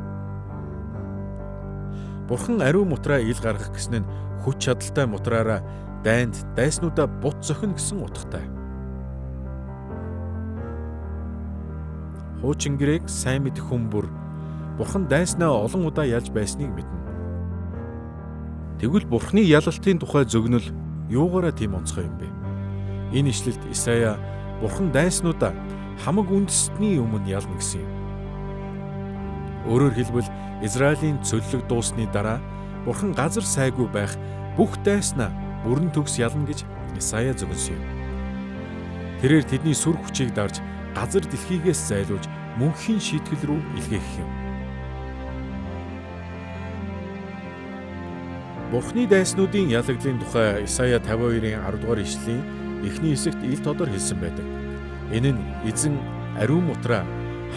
Бурхан ариун мутраа ил гаргах гэсэн нь хүч чадалтай мутраараа дайнд дайснуудаа бут зохино гэсэн утгатай. Хуучин грек сайн мэдэх хүн бүр Бурхан дайснаа олон удаа ялж байсныг мэднэ. Тэгвэл Бурханы ялалтын тухай зөгнөл юугаараа тийм онцгой юм бэ? Энэ ишлэлд Исая Бурхан дайснуудаа хамаг үндэстний өмнө ялна гэсэн юм. Өөрөөр хэлбэл Израилийн цөллөг дуусны дараа Бурхан газар сайгүй байх бүх дайснаа бүрэн төгс ялна гэж Исая зөгнсөн юм. Тэрээр тэдний сүр хүчийг дарж газар дэлхийгээс зайлуулж мөнхийн шийтгэл рүү илгээх юм. Бурхны дайснуудын ялагдлын тухай Исая 52-ийн 10 дугаар ишлэлийн эхний хэсэгт ил тодор хэлсэн байдаг. Энэ нь эзэн ариун мутраа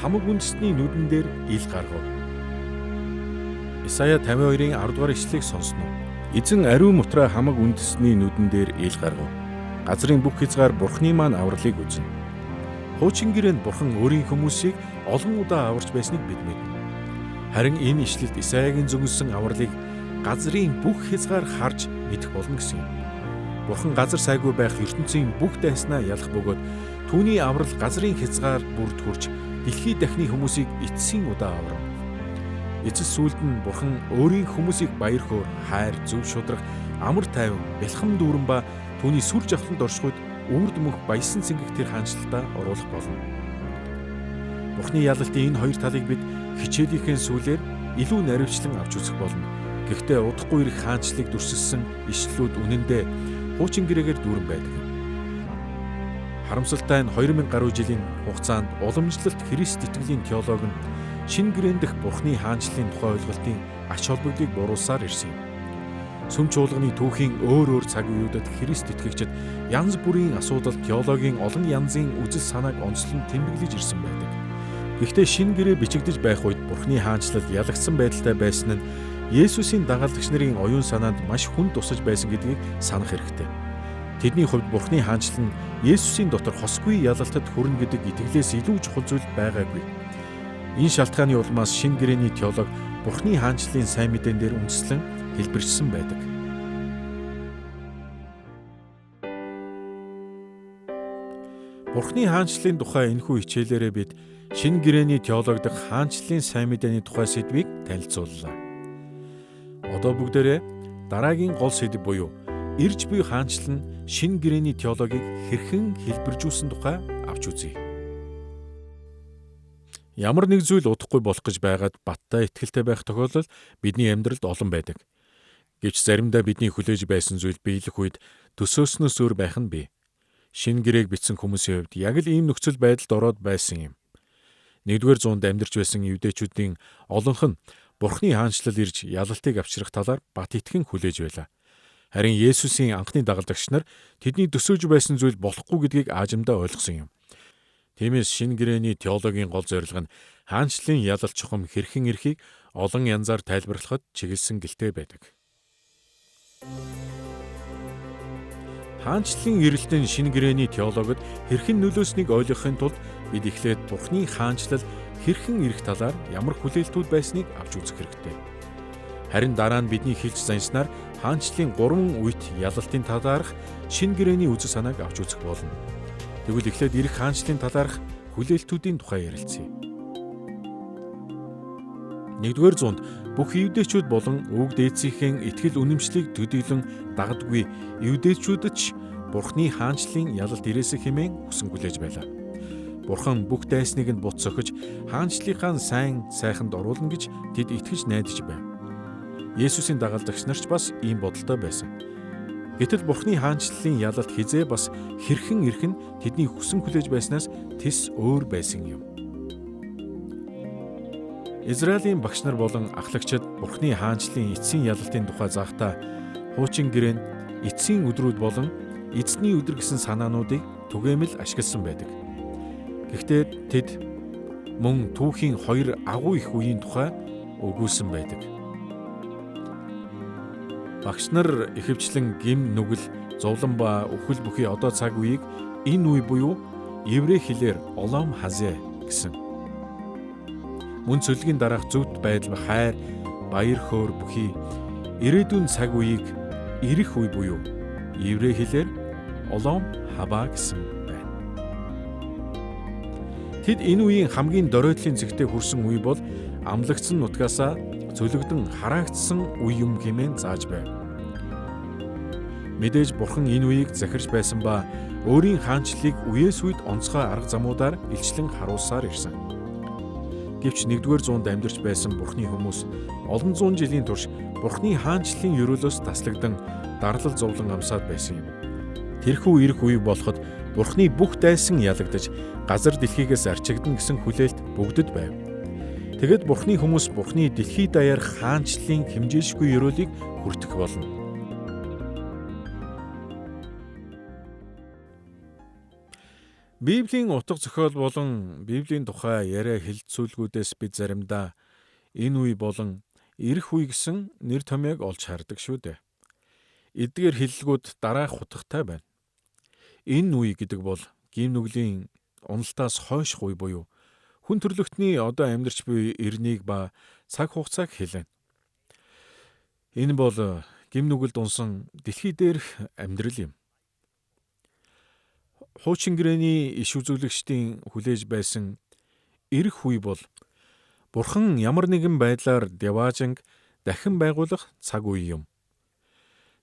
хамаг үндэстний нүдэн дээр ил гаргав. Исая 52-ийн 10 дугаар ишлэгийг сонсноо. Эзэн ариун мутраа хамаг үндэстний нүдэн дээр ил гаргав. Газрын бүх хязгаар Бурхны маань авралыг үзнэ. Хуучин гэрээнд Бурхан өөрийн хүмүүсийг олон удаа аварч байсныг бид мэднэ. Харин энэ ишлэлд Исаягийн зөгнсөн авралыг газрын бүх хязгаар харж мэдэх болно гэсэн юм. Бурхан газар сайгүй байх ертөнцийн бүх дайснаа ялах бөгөөд түүний аврал газрын хязгаар бүрд хүрч дэлхий дахны хүмүүсийг эцсийн удаа аврав. Эцэс сүлд нь Бурхан өөрийн хүмүүсийг баяр хөөр, хайр, зөв шударга, амар тайван, бэлхэм дүүрэн ба түүний сүр жавхланд оршихуйд үрд мөх баясан цэнгэх тэр хаанчлалтаа оруулах болно. Бурхны ялалтын энэ хоёр талыг бид хичээлийнхээ сүүлээр илүү наривчлан авч үзэх болно. Гэхдээ удахгүй ирэх хаанчлалыг дүрсэлсэн ишлэлүүд үнэндээ хуучин гэрээгээр дүүрэн байдаг юм. Харамсалтай нь 2000 гаруй жилийн хугацаанд уламжлалт Христ итгэлийн теологи нь шинэ гэрээн дэх Бурхны хаанчлалын тухай ойлголтын ач холбогдолыг буруулсаар ирсэн юм. Сүм чуулганы түүхийн өөр өөр цаг үеүүдэд Христ итгэгчид янз бүрийн асуудал теологийн олон янзын үзэл санааг онцлон тэмдэглэж ирсэн байдаг. Гэхдээ шинэ гэрээ бичигдэж байх үед Бурхны хаанчлал ялагдсан байдалтай байсан нь Есүсийн дагалдагч нарын оюун санаанд маш хүнд тусаж байсан гэдгийг санах хэрэгтэй. Тэдний хувьд Бурхны хаанчлал нь Есүсийн дотор хосгүй ялалтад хүрнэ гэдэг итгэлээс илүү чухал зүйл байгаагүй. Энэ шалтгааны улмаас шинэ гэрээний теологи Бурхны хаанчлалын сайн мэдээн дээр үндэслэн хэлбэрчсэн байдаг. Бурхны хаанчлалын тухай энэхүү хичээлээрээ бид шинэ гэрээний теологи дах хаанчлалын сайн мэдээний тухай сэдвийг танилцууллаа. Одоо бүгдээрээ дараагийн гол сэдэв буюу ирж буй хаанчлал нь шинэ гэрээний теологийг хэрхэн хэлбэржүүлсэн тухай авч үзье. Ямар нэг зүйл удахгүй болох гэж байгаад баттай итгэлтэй байх тохиолдол бидний амьдралд олон байдаг. Гэвч заримдаа бидний хүлээж байсан зүйл биелэх үед төсөөснөөс өөр байх нь бий. Шинэ гэрээг бичсэн хүмүүсийн хувьд яг л ийм нөхцөл байдалд ороод байсан юм. 1-р зуунд амьдарч байсан евдээчүүдийн олонх нь Бурхны хаанчлал ирж ялалтыг авчрах талаар бат итгэн хүлээж байлаа. Харин Есүсийн анхны дагалдагч нар тэдний төсөөж байсан зүйл болохгүй гэдгийг аажимдаа ойлгосон юм. Тиймээс шинэ гэрээний теологийн гол зорилго нь хаанчлалын ялалт чухам хэрхэн ирэхийг олон янзаар тайлбарлахад чиглэсэн гэлтэй байдаг. Хаанчлалын ирэлтэн шинэ гэрээний теологид хэрхэн нөлөөснийг ойлгохын тулд бид эхлээд Бурхны хаанчлал хэрхэн ирэх талаар ямар хүлээлтүүд байсныг авч үзэх хэрэгтэй. Харин дараа нь бидний хэлж заншнаар хаанчлалын 3 үеит ялалтын талаарх шинэ гэрээний үзэл санааг авч үзэх болно. Тэгвэл эхлээд ирэх хаанчлалын талаарх хүлээлтүүдийн тухай ярилцъя. 1-р зуунд бүх евдээчүүд болон өвөг дээдсийнхээ итгэл үнэмшлийг төдийлөн дагдаггүй евдээчүүдэд ч Бурхны хаанчлалын ялалт ирээсэ хэмээн хүсэн хүлээж байлаа. Бурхан бүх дайсныг нь бут сохиж хаанчлалынхаа сайханд оруулна гэж тэд итгэж найдаж байв. Есүсийн дагалдагч нар ч бас ийм бодолтой байсан. Гэтэл Бурхны хаанчлалын ялалт хизээ бас хэрхэн ирэх нь тэдний хүсэн хүлээж байснаас тис өөр байсан юм. Израилийн багш нар болон ахлагчид Бурхны хаанчлалын эцсийн ялалтын тухай заахтаа хуучин гэрээнд эцсийн өдрүүд болон эзний өдөр гэсэн санаануудыг түгээмэл ашигласан байдаг. Гэхдээ тэд мөн түүхийн 2 агуу их үеийн тухай өгүүлсэн байдаг. Багш нар ихэвчлэн гим нүгэл, зовлон ба үхэл бүхий одоо цаг үеийг энэ үе буюу еврей хэлээр Олом Хазэ гэсэн. Мөн цөлгийн дараах зөвхт байдал, хайр, баяр хөөр бүхий ирээдүйн цаг үеийг ирэх үе буюу еврей хэлээр Олом Хаба гэсэн байна. Тэд энэ үеийн хамгийн доройтлын зэгтээ хүрсэн үе бол амлагдсан нутгаасаа цөлөгдөн хараагдсан үе юм хэмээн зааж байв. Мэдээж Бурхан энэ үеийг захирч байсан ба өөрийн хаанчлалыг үеэс үед онцгой арга замуудаар илчлэн харуулсаар ирсэн. Гэвч 1-р зуунд амьдарч байсан Бурханы хүмүүс олон зуун жилийн турш Бурханы хаанчлалын ёроолоос таслагдан дарлал зовлон амсаад байсан юм. Тэрхүү ирэх үе болоход Бурханы бүх дайсан ялагдаж газар дэлхийгээс арчигдана гэсэн хүлээлт бүгдэд байв. Тэгэд Бурханы хүмүүс Бурханы дэлхий даяар хаанчлалын хэмжээшгүй ёроолыг хүртэх болно. Библийн утга зохиол болон Библийн тухай яриа хэлэлцүүлгүүдээс бид заримдаа энэ үе болон ирэх үе гэсэн нэр томьёог олж хардаг шүү дээ. Эдгээр хэллэгүүд дараах утгатай байна. Энэ үе гэдэг бол гим нүглийн уналтаас хойших үе буюу хүн төрлөختний одоо амьдарч буй эрнийг ба цаг хугацааг хэлнэ. Энэ бол гим нүгэлд унсан дэлхий дээрх амьдрал юм. Хуучин гэрээний иш үзүүлэгчдийн хүлээж байсан ирэх үе бол Бурхан ямар нэгэн байдлаар Деважинг дахин байгуулах цаг үе юм.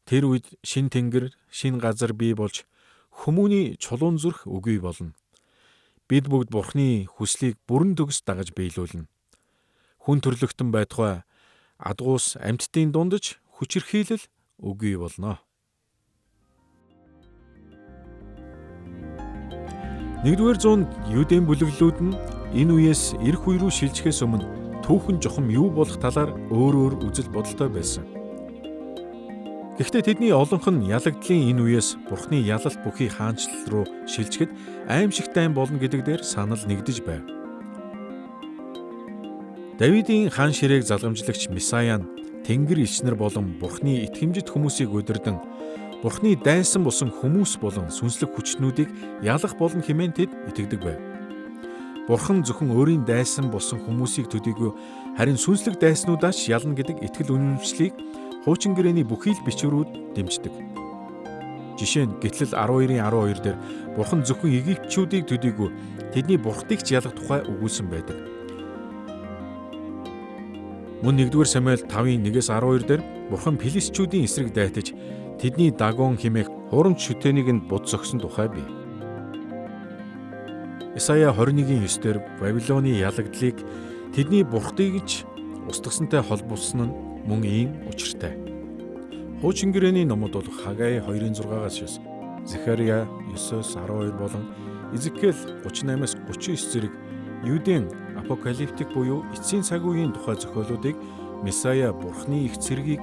Тэр үед шин тэнгэр, шин газар бий болж хүмүүний чулуун зүрх үгүй болно. Бид бүгд Бурханы хүслийг бүрэн төгс дагаж биелүүлнэ. Хүн төрлөختөн байтугай адгуус амьтдын дундаж хүчирхийлэл үгүй болно. 1-р зуунд Юудын бүлэглүүд нь энэ үеэс ирэх үе рүү шилжихээс өмнө түүхэн жухам юу болох талаар өөр үзэл бодолтой байсан. Гэхдээ тэдний олонх нь ялагдлын энэ үеэс Бурханы ялалт бүхий хаанчлал руу шилжихэд аимшигтай болно гэдэг дээр санал нэгдэж байв. Давидын хаан ширээг залгамжлагч Месая нь Тэнгэр элчнэр болон Бурханы итгэмжит хүмүүсийг удирдан Бурханы дайсан болсон хүмүүс болон сүнслэг хүчнүүдийг ялах болно хэмээн тэд итгэдэг байв. Бурхан зөвхөн өөрийн дайсан болсон хүмүүсийг төдийгүй харин сүнслэг дайснуудаач ялна гэдэг итгэл үнэмшлийг хуучин гэрээний бүхий л бичвэрүүд дэмждэг. Жишээ нь Гитлэл 12:12 дээр Бурхан зөвхөн Египтчүүдийг төдийгүй тэдний бурхтыг ч ялах тухай өгүүлсэн байдаг. Мөн 1-р Самуэль 5:1-12 дээр Бурхан Филистчүүдийн эсрэг дайтаж тэдний Дагон хэмээх хурамч шүтээнийг нь буд зогсон тухай бий. Исая 21:9 дээр Бабилоны ялагдлыг тэдний бурхтыг ч устгасантай холбосон нь мөн ийм учиртай. Хуучин гэрээний номууд бол Хагай 2:6-9, Захария 9:12 болон Изекиэл 38-39 зэрэг Юудын апокалиптик буюу эцсийн цаг үеийн тухай зохиолуудыг Месая Бурханы их цэргийг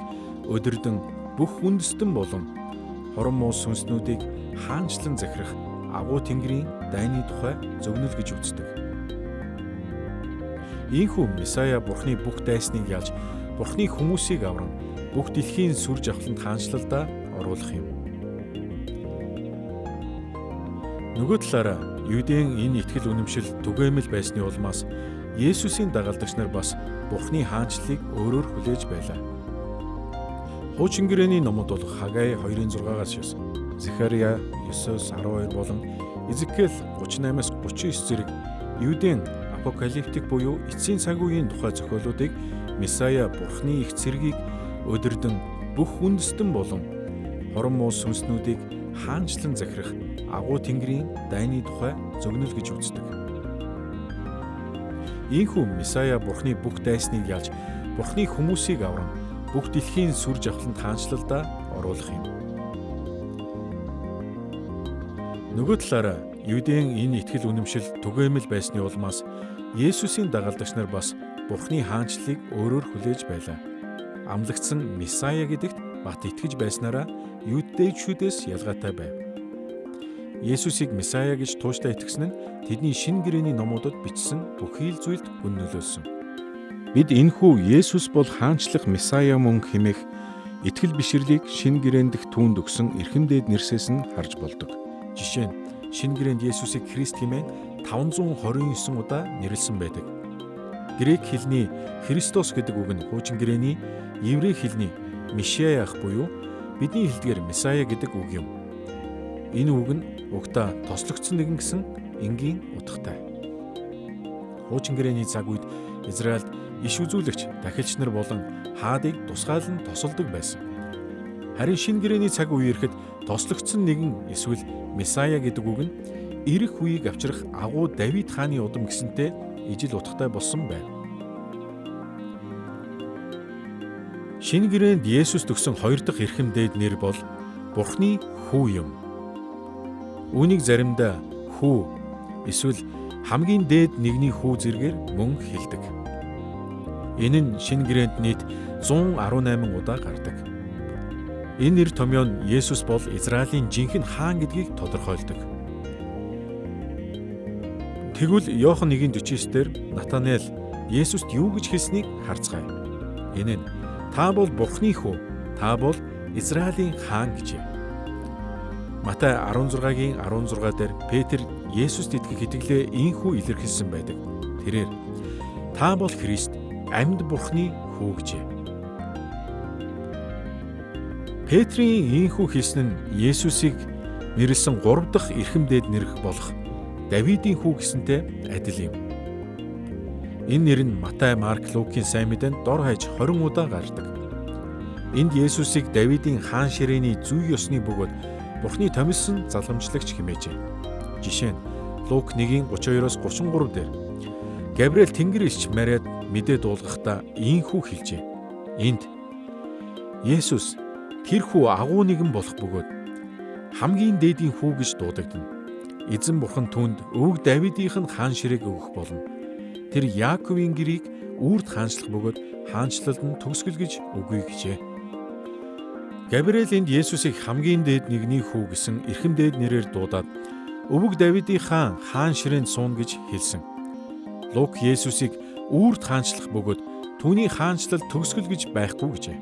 удирдан бүх үндэстэн болон хорон муус сүнснүүдийг хаанчлан захирах агуу тэнгэрийн дайны тухай зөгнөл гэж үздэг. Ийхүү Месая Бурханы бүх дайсныг ялж Бурханы хүмүүсийг авран бүх дэлхийн сүр жавхланд хаанчлалдаа оруулах юм. Нөгөө талаараа Юудын энэ итгэл үнэмшил түгээмэл байсны улмаас Есүсийн дагалдагч нар бас Бурханы хаанчлалыг өөрөөр хүлээж байлаа. Хуучин гэрээний номууд бол Хагай 2:6-9, Захария 9:12 болон Изекиэл 38-39 зэрэг Юудын апокалиптик буюу эцсийн цаг үеийн тухай зохиолуудыг Месая Бурханы их цэргийг удирдан бүх үндэстэн болон хорон муус сүнснүүдийг хаанчлан захирах агуу тэнгэрийн дайны тухай зөгнөл гэж үздэг. Ийхүү Месая Бурханы бүх дайсныг ялж Бурханы хүмүүсийг авран бүх дэлхийн сүр жавхланд хаанчлалдаа оруулах юм. Нөгөө талаараа Юудын энэ итгэл үнэмшил түгээмэл байсны улмаас Есүсийн дагалдагч нар бас Бурханы хаанчлалыг өөрөөр хүлээж байлаа. Амлагдсан Месая гэдэгт бат итгэж байснараа Юдэйчүүдээс ялгаатай байв. Есүсийг Месая гэж тууштай итгэсэн нь тэдний шинэ гэрээний номуудад бичсэн бүхий л зүйлд гүн нөлөөлсөн. Бид энэхүү Есүс бол хаанчлах Месая мөн хэмээх итгэл бишрлийг шинэ гэрээнд дэх түүнд өгсөн эрхэм дээд нэрсээс нь харж болдог. Жишээ нь шинэ гэрээнд Есүсийг Христ хэмээн 529 удаа нэрлсэн байдаг. Грек хэлний Христос гэдэг үг нь хуучин гэрээний еврей хэлний Мишиаях буюу бидний хэлдгээр Месая гэдэг үг юм. Энэ үг нь угтаа тослогдсон нэгэн гэсэн энгийн утгатай. Хуучин гэрээний цаг үед Израильд иш үзүүлэгч, дахилч нар болон хаадыг тусгаалan тосолдог байсан. Харин шинэ гэрээний цаг үе ирэхэд тослогдсон нэгэн эсвэл Месая гэдэг үг нь ирэх үеийг авчрах агуу Давид хааны удам гэсэнтэй ижил утгатай болсон байна. Шинэ гэрээнд Есүс төгсөн хоёр дахь эрхэм дээд нэр бол Бурхны хүү юм. Үүнийг заримдаа хүү эсвэл хамгийн дээд нэгний хүү зэргээр мөн хэлдэг. Энэ нь шинэ гэрээнд нийт 118 удаа гардаг. Энэ нэр томьёо нь Есүс бол Израилийн жинхэнэ хаан гэдгийг тодорхойлдог. Тэгвэл Иохан 1:49-дэр Натанаэл Есүст юу гэж хэлснийг харцгаая. Энэ нь та бол Бурхны хүү, та бол Израилийн хаан гэжээ. Матай 16:16 дээр Петр Есүст итгэх итгэлээ ийхүү илэрхийлсэн байдаг. Тэрээр та бол Христ, амьд Бурхны хүү гэжээ. Петрийн ийхүү хэлсэн нь Есүсийг нэрлсэн 3 дахь эрхэм дээд нэрх болох Давидын хүү гэсэнтэй адил юм. Энэ нэр нь Матай, Марк, Лукийн сайн мэдээнд дор хаяж 20 удаа гардаг. Энд Есүсийг Давидын хаан ширээний зүй ёсны бөгөөд Бурхны томилсон залгамжлагч хэмээжээ. Жишээ нь Лук 1:32-33 дээр Габриэл Тэнгэр элч Мариад мэдээ дуулгахдаа ийхүү хэлжээ. Энд Есүс тэр хүү агуу нэгэн болох бөгөөд хамгийн дээдийн хүү гэж дуудагдана. Эзэн Бурхан түүнд өвөг Давидынх нь хаан ширээг өгөх болно. Тэр Яаковын гэрийг үрд хаанчлах бөгөөд хаанчлалд нь төгсгөл гэж үгүй гэжээ. Габриэл энд Есүсийг хамгийн дээд нэгний хүү гэсэн эрхэм дээд нэрээр дуудаад өвөг Давидынхаа хаан ширээнд суун гэж хэлсэн. Лук Есүсийг үрд хаанчлах бөгөөд түүний хаанчлал төгсгөл гэж байхгүй гэжээ.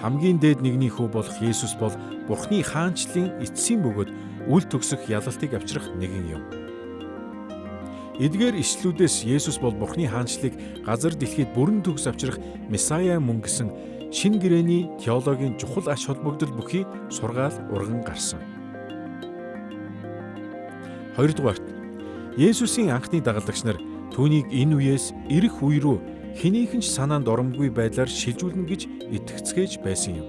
Хамгийн дээд нэгний хүү болох Есүс бол Бурхны хаанчлалын эцсийн бөгөөд үл төгсөх ялалтыг авчрах нэгэн юм. Эдгээр ишлүүдээс Есүс бол Бурхны хаанчлалыг газар дэлхийд бүрэн төгс авчрах Месая мөн гэсэн шинэ гэрээний теологийн чухал ач холбогдол бүхий сургаал урган гарсан. Хоёрдугаарт Есүсийн анхны дагалдагч нар түүнийг энэ үеэс ирэх үе рүү хэнийхэн ч санаанд оромгүй байдлаар шилжүүлнэ гэж итгэцгээж байсан юм.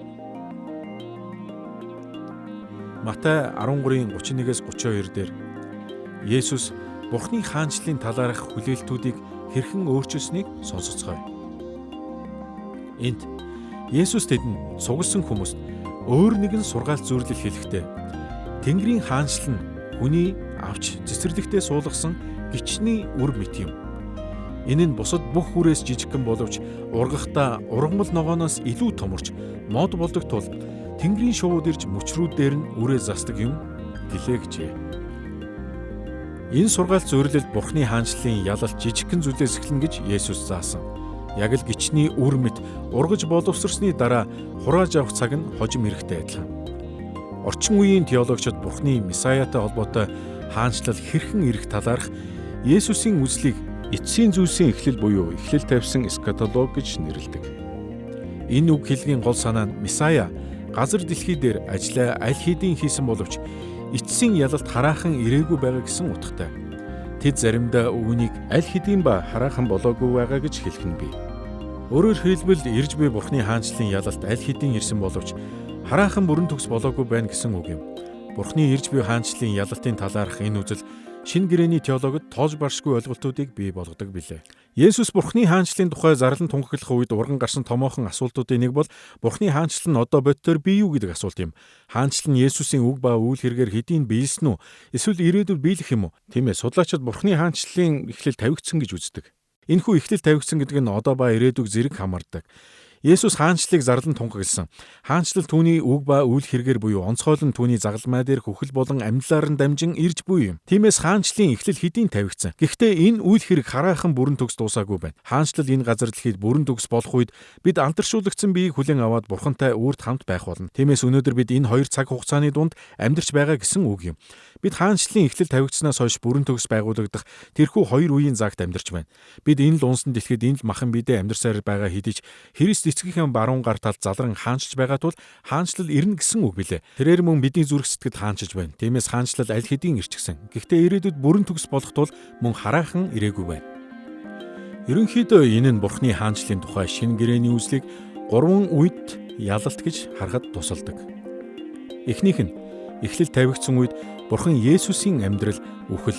Матай 13:31-32 дээр Есүс Бурхны хаанчлалын талаарх хүлээлтүүдийг хэрхэн өөрчилсөнийг сонсоцгоё. Энд Есүс тэдэнд сугалсан хүмүүст өөр нэгэн сургаалт зөвлөл хэлэхдээ Тэнгэрийн хаанчлал нь хүний авч цэцэрлэгтээ суулгасан гичний үр мэт юм. Энэ нь бусад бүх хүрээс жижигхэн боловч ургахдаа ургамал ногооноос илүү томорч мод болдог тул Тэнгэрийн шувууд ирж мөчрүүд дээр нь үрээ засдаг юм гэлээ гэжээ. Энэ сургаалт зөвлөлд Бурхны хаанчлалын ялалт жижигхэн зүйлээс эхэлнэ гэж Есүс заасан. Яг л гичний үр мэт ургаж боловсрсны дараа хурааж авах цаг нь хожим эрэхтэй адилхан. Орчин үеийн теологчид Бурхны Месаятай холбоотой хаанчлал хэрхэн ирэх талаарх Есүсийн үзлийг эцсийн зүйлсийн эхлэл буюу эхлэл тавьсан эскатолог гэж нэрлэдэг. Энэ үг хэлгийн гол санаа нь Месая газар дэлхий дээр ажлаа аль хэдийн хийсэн боловч эцсийн ялалт хараахан ирээгүй байгаа гэсэн утгатай. Тэд заримдаа үүнийг аль хэдийн ба хараахан болоогүй байгаа гэж хэлэх нь бий. Өөрөөр хэлбэл ирж буй Бурхны хаанчлалын ялалт аль хэдийн ирсэн боловч хараахан бүрэн төгс болоогүй байна гэсэн үг юм. Бурхны ирж буй хаанчлалын ялалтын талаарх энэ үзэл шинэ гэрээний теологид тоож баршгүй ойлголтуудыг бий болгодог билээ. Есүс Бурхны хаанчлалын тухай зарлан тунхаглах үед урган гарсан томоохон асуултуудын нэг бол Бурхны хаанчлал нь одоо бодитоор бий юу гэдэг асуулт юм. Хаанчлал нь Есүсийн үг ба үйл хэрэгээр хэдийн биелсэн үү? Эсвэл ирээдүйд биелэх юм уу? Тийм ээ, судлаачид Бурхны хаанчлалын эхлэл тавигдсан гэж үздэг. Энэхүү эхлэл тавигдсан гэдэг нь одоо ба ирээдүйг зэрэг хамаардаг. Есүс хаанчлалыг зарлан тунхагласан. Хаанчлал түүний үг ба үйл хэрэгээр буюу онцгойлон түүний загалмай дээр хөхөл болон амьдлаар нь дамжин ирж буй юм. Тиймээс хаанчлалын эхлэл хэдийн тавигдсан. Гэхдээ энэ үйл хэрэг хараахан бүрэн төгс дуусаагүй байна. Хаанчлал энэ газар дэлхийд бүрэн төгс болох үед бид алдаршуулгдсан биеийг хүлээн аваад Бурхантай үрд хамт байх болно. Тиймээс өнөөдөр бид энэ хоёр цаг хугацааны дунд амьдарч байгаа гэсэн үг юм. Бид хаанчлалын эхлэл тавигдсанаас хойш бүрэн төгс байгуулагдах тэрхүү хоёр үеийн загт амьдарч байна. Бид энэ л унсан дэлхийд энэ л махан бидээ амьдарсаар байгаа хэдий ч Христ эцгийнхэн баруун гар талд залран хаанчж байгаа тул хаанчлал ирнэ гэсэн үг билээ. Тэрээр мөн бидний зүрх сэтгэд хаанчж байна. Тиймээс хаанчлал аль хэдийн ирчихсэн. Гэхдээ ирээдүйд бүрэн төгс болох тул мөн хараахан ирээгүй байна. Ерөнхийдөө энэ нь Бурхны хаанчлалын тухай шинэ гэрээний үзлийг 3 үед ялалт гэж харахад тусалдаг. Эхнийх нь эхлэл тавигдсан үед Бурхан Есүсийн амьдрал, үхэл,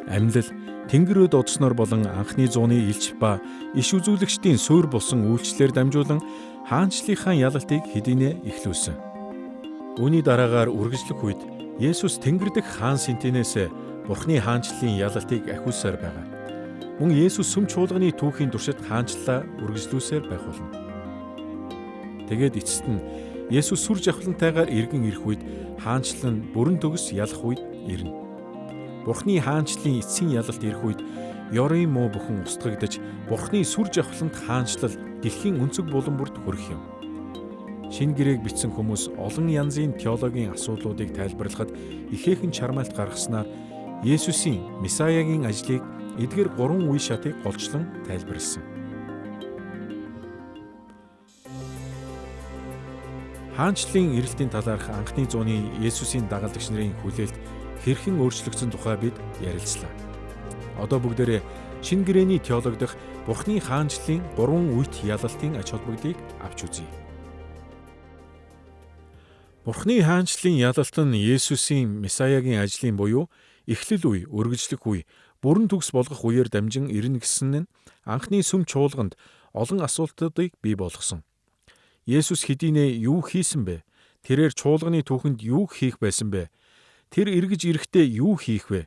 амьлал, Тэнгэрөд одсноор болон анхны зууны илч ба иш үзүүлэгчдийн суурь болсон үйлчлэлээр дамжуулан хаанчлалынхаа ялалтыг хэдийнэ эхлүүлсэн. Үүний дараагаар үргэлжлэх үед Есүс Тэнгэр дэх хаан Синтинээс Бурхны хаанчлалын ялалтыг ахиулсаар байгаа. Мөн Есүс сүм чуулганы түүхийн туршид хаанчлалаа үргэлжлүүлсээр байх болно. Тэгээд эцэст нь Есүс сүр жавхлантайгаар иргэн ирэх үед хаанчлал нь бүрэн төгс ялах үед ирнэ. Бурхны хаанчлалын эцсийн ялалт ирэх үед ёрын муу бүхэн устгагдаж Бурхны сүр жавхлант хаанчлал дэлхийн өнцөг булан бүрт хүрэх юм. Шинэ гэрээг бичсэн хүмүүс олон янзын теологийн асуудлуудыг тайлбарлахад ихээхэн чармайлт гаргаснаар Есүсийн Месаягийн ажлыг эдгээр 3 үе шатыг голчлон тайлбарласан. Хаанчлалын ирэлтийн талаарх анхны зууны Есүсийн дагалдагч нарын хүлээлт хэрхэн өөрчлөгдсөн тухай бид ярилцлаа. Одоо бүгдээрээ шинэ гэрээний теологи дах Бурхны хаанчлалын 3 үеийн ялалтын ач холбогдыг авч үзье. Бурхны хаанчлалын ялалт нь Есүсийн Месаягийн ажлын буюу эхлэл үе, үргэлжлэх үе, бүрэн төгс болгох үеэр дамжин ирнэ гэсэн нь анхны сүм чуулганд олон асуултуудыг бий болгосон. Есүс хэдийнэ юу хийсэн бэ? Тэрээр чуулганы түүхэнд юу хийх байсан бэ? Тэр эргэж ирэхдээ юу хийх вэ?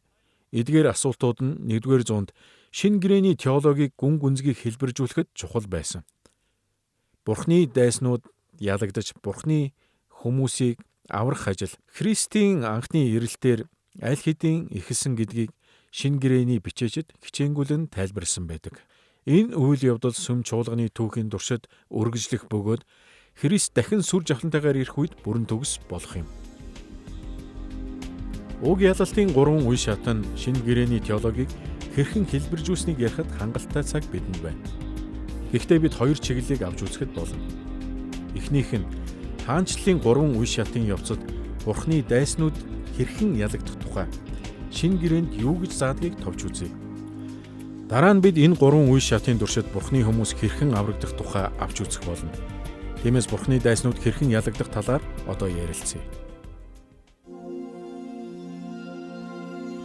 Эдгээр асуултууд нь 1-р зуунд шинэ гэрээний теологийг гүн гүнзгий хэлбэржүүлэхэд чухал байсан. Бурхны дайснууд ялагдаж Бурхны хүмүүсийг аврах ажил Христийн анхны ирэлтээр аль хэдийн эхэлсэн гэдгийг шинэ гэрээний бичээчид хичээнгүйлэн тайлбарласан байдаг. Энэ үйл явдал сүм чуулганы түүхийн туршид үргэлжлэх бөгөөд Христ дахин сүр жавхлантайгаар ирэх үед бүрэн төгс болох юм. Уг ялалтын 3 үе шат нь шинэ гэрээний теологийг хэрхэн хэлбэржүүлсэнийг ярихад хангалттай цаг бидэнд байна. Гэхдээ бид 2 чиглэлийг авч үзэхэд болно. Эхнийх нь хаанчлалын 3 үе шатын явцад Бурхны дайснууд хэрхэн ялагдах тухай шинэ гэрээнд юу гэж заадгийг товч үзье. Дараа нь бид энэ 3 үе шатын туршид Бурхны хүмүүс хэрхэн аврагдах тухай авч үзэх болно. Тиймээс Бурхны дайснууд хэрхэн ялагдах талаар одоо ярилцъя.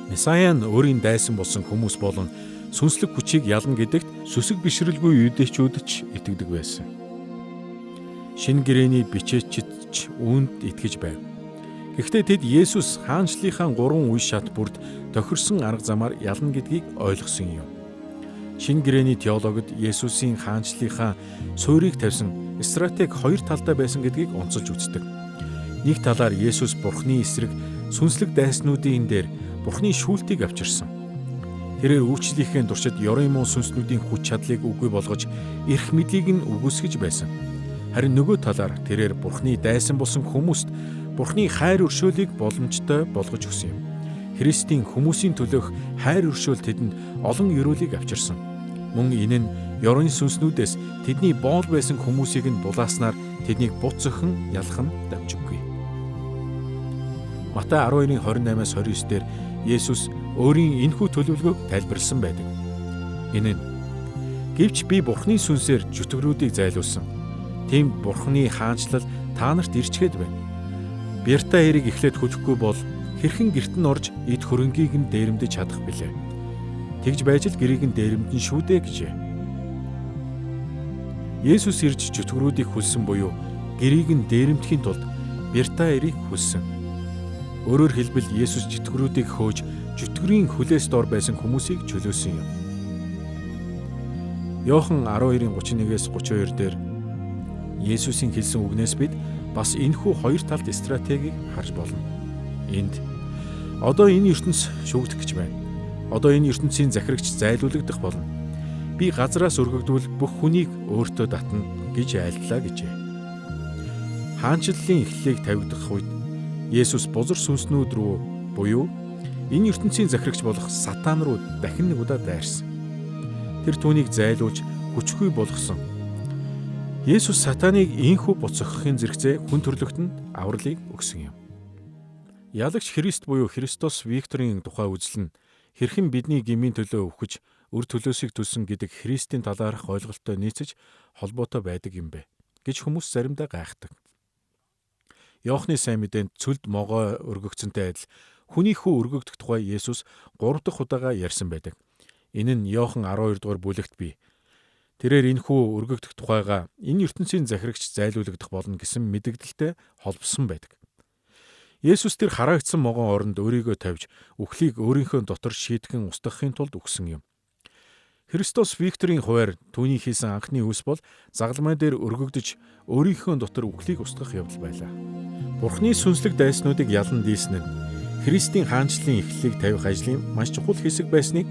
Месая нь өөрийн дайсан болсон хүмүүс болон сүнслэг хүчийг ялна гэдэгт сүсэг бишрэлгүй юудэчүүд ч итгэдэг байсан. Шинэ гэрээний бичээчид ч үүнд итгэж байв. Гэхдээ тэд Есүс хаанчлалынхаа 3 үе шат бүрд тохирсон арга замаар ялна гэдгийг ойлгосон юм. Шинэ гэрээний теологид Есүсийн хаанчлалынхаа суурийг тавьсан стратеги 2 талтай байсан гэдгийг онцолж үздэг. Нэг талаар Есүс Бурхны эсрэг сүнслэг дайснуудын дээр Бурхны шүүлтийг авчирсан. Тэрээр үйлчлэхийн туршид ёрын муу сүнслүүдийн хүч чадлыг үгүй болгож эрх мэдлийг нь үгүйсгэж байсан. Харин нөгөө талаар тэрээр Бурхны дайсан болсон хүмүүст Бурхны хайр өршөөлийг боломжтой болгож өгсөн юм. Христийн хүмүүсийн төлөөх хайр өршөөл тэдэнд олон ёроолыг авчирсан. Мөн энэ нь ёрын сүнснүүдээс тэдний боол байсан хүмүүсийг нь булааснаар тэднийг бут зөхөн ялах нь дамжиггүй. Матай 12:28-аас 29 дээр Есүс өөрийн энэхүү төлөвлөгөөг тайлбарласан байдаг. Энэ нь гэвч би Бурхны сүнсээр жүтгэрүүдийг зайлуулсан. Тийм Бурхны хаанчлал та нарт ирчгээд байна. Бярта хэрэг эхлээд хүлэхгүй бол хэрхэн гэрт нь орж эд хөрөнгийг нь дээрэмдэж чадах билээ. Тэгж байж л гэрийг нь дээрэмдэн шүү дээ гэжээ. Есүс ирж жүтгэрүүдийг хүлсэн буюу гэрийг нь дээрэмдэхийн тулд Бярта хэрийг хүлсэн. Өөрөөр хэлбэл Есүс жүтгэрүүдийг хөөж жүтгэрийн хүлээс дор байсан хүмүүсийг чөлөөсөн юм. Иохан 12:31-32 дээр Есүсийн хэлсэн үгнээс бид бас энэхүү хоёр талт стратегийг харж болно. Энд одоо энэ ертөнц шүүгдэх гэж байна. Одоо энэ ертөнцийн захирагч зайлуулагдах болно. Би газраас өргөгдвөл бүх хүнийг өөртөө татна гэж айлтлаа гэжээ. Хаанчлалын эхлэлийг тавигдах үед Есүс бузар сүнснүүд рүү буюу энэ ертөнцийн захирагч болох Сатан руу дахин нэг удаа дайрсан. Тэр түүнийг зайлуулж хүчгүй болгосон. Есүс Сатаныг ийхүү буцахын зэрэгцээ хүн төрлөختөнд авралыг өгсөн юм. Ялагч Христ буюу Христос Викторийн тухай үзэл нь хэрхэн бидний гмийн төлөө өвхөж өр төлөөсийг төлсөн гэдэг Христийн талаарх ойлголттой нийцэж холбоотой байдаг юм бэ гэж хүмүүс заримдаа гайхдаг. Иохны сайн мэдээнд цөлд могой өргөгцөнтэй адил хүний хүү өргөгдөх тухай Есүс 3 дахь удаага ярьсан байдаг. Энэ нь Иохан 12 дугаар бүлэгт бий. Тэрээр энэ хүү өргөгдөх тухайга энэ ертөнцийн захирагч зайлуулагдах болно гэсэн мэдэгдэлтэй холбосон байдаг. Есүс тэр хараагдсан могон оронд өөрийгөө тавьж үхлийг өөрийнхөө дотор шийтгэн устгахын тулд өгсөн юм. Христос Викторийн хуваар түүний хийсэн анхны үйлс бол загалмай дээр өргөгдөж өөрийнхөө дотор үхлийг устгах явдал байлаа. Бурхны сүнслэг дайснуудыг ялан дийлсэн нь Христийн хаанчлалын эхлэлийг тавих ажлын маш чухал хэсэг байсныг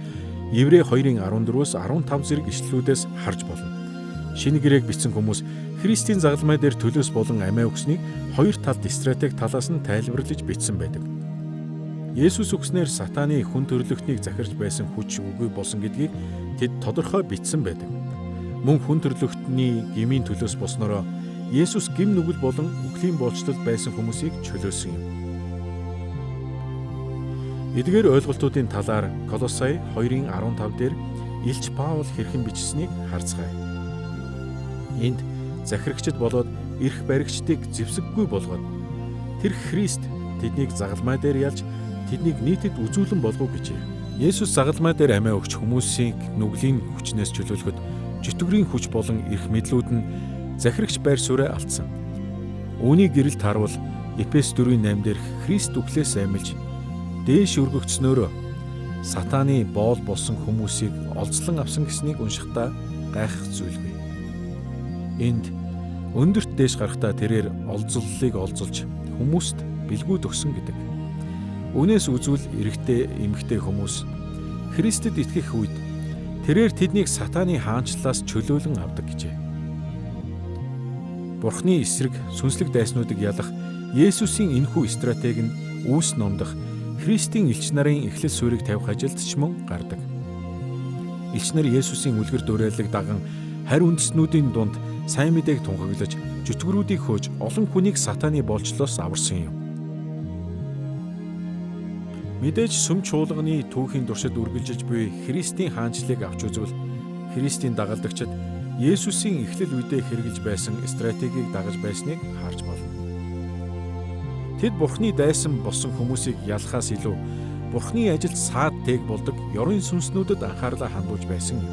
Еврей 2:14-өөс 15 зэрэг ишлэлүүдээс харж болно. Шинэ гэрээг бичсэн хүмүүс Христийн загалмай дээр төлөөс болон амиа өгснийг хоёр талт стратеги талаас нь тайлбарлаж бичсэн байдаг. Есүс өгснээр Сатаны хүн төрлөختнийг захирч байсан хүч үгүй болсон гэдгийг тэд тодорхой бичсэн байдаг. Мөн хүн төрлөختний гмийн төлөөс болсноороо Есүс гим нүгэл болон үхлийн болцлолд байсан хүмүүсийг чөлөөсөн юм. Эдгээр ойлголтуудын талаар Колосай 2:15 дээр Илч Паул хэрхэн бичсэнийг харцгаая. Энд захирагчд болоод эрх баригчдыг зэвсэггүй болгоод тэр Христ тэднийг загалмай дээр ялж тэднийг нийтэд үзүүлэн болгов гэжээ. Есүс загалмай дээр амиа өгч хүмүүсийн нүглийн хүчнээс чөлөөлөхөд жөтгөрийн хүч болон эрх мэдлүүд нь захирагч байр сууриа алдсан. Үүнийг гэрэлт харуул Эфес 4:8 дээр Христ үхлээс амилж дээш өргөгдснөөрөө Сатаны боол болсон хүмүүсийг олзлон авсан гэснийг уншихдаа гайхах зүйлгүй. Энд өндөрт дээш гарахдаа тэрээр олзллыг олзолж хүмүүст бэлгүүд өгсөн гэдэг. Үүнээс үзвэл эрэгтэй эмэгтэй хүмүүс Христэд итгэх үед тэрээр тэднийг Сатаны хаанчлалаас чөлөөлөн авдаг гэжээ. Бурхны эсрэг сүнслэг дайснуудыг ялах Есүсийн энэхүү стратеги нь Үүс номдох Христийн элч нарын эхлэл суурийг тавих ажилд ч мөн гардаг. Элч нар Есүсийн үлгэр дуурайлаг даган харь үндэстнүүдийн дунд сайн мэдээг тунхаглаж, жүтгэрүүдийг хөөж олон хүнийг Сатаны болжлоос аварсан юм. Мэдээж сүм чуулганы түүхийн туршид үргэлжилж буй Христийн хаанчлалыг авч үзвэл Христийн дагалдагчид Есүсийн эхлэл үедээ хэрэгжилж байсан стратегийг дагаж байсныг харж болно. Тэд Бурхны дайсан болсон хүмүүсийг ялахаас илүү Бурхны ажилд саад тэг болдог ёрын сүнснүүдэд анхаарлаа хандуулж байсан юм.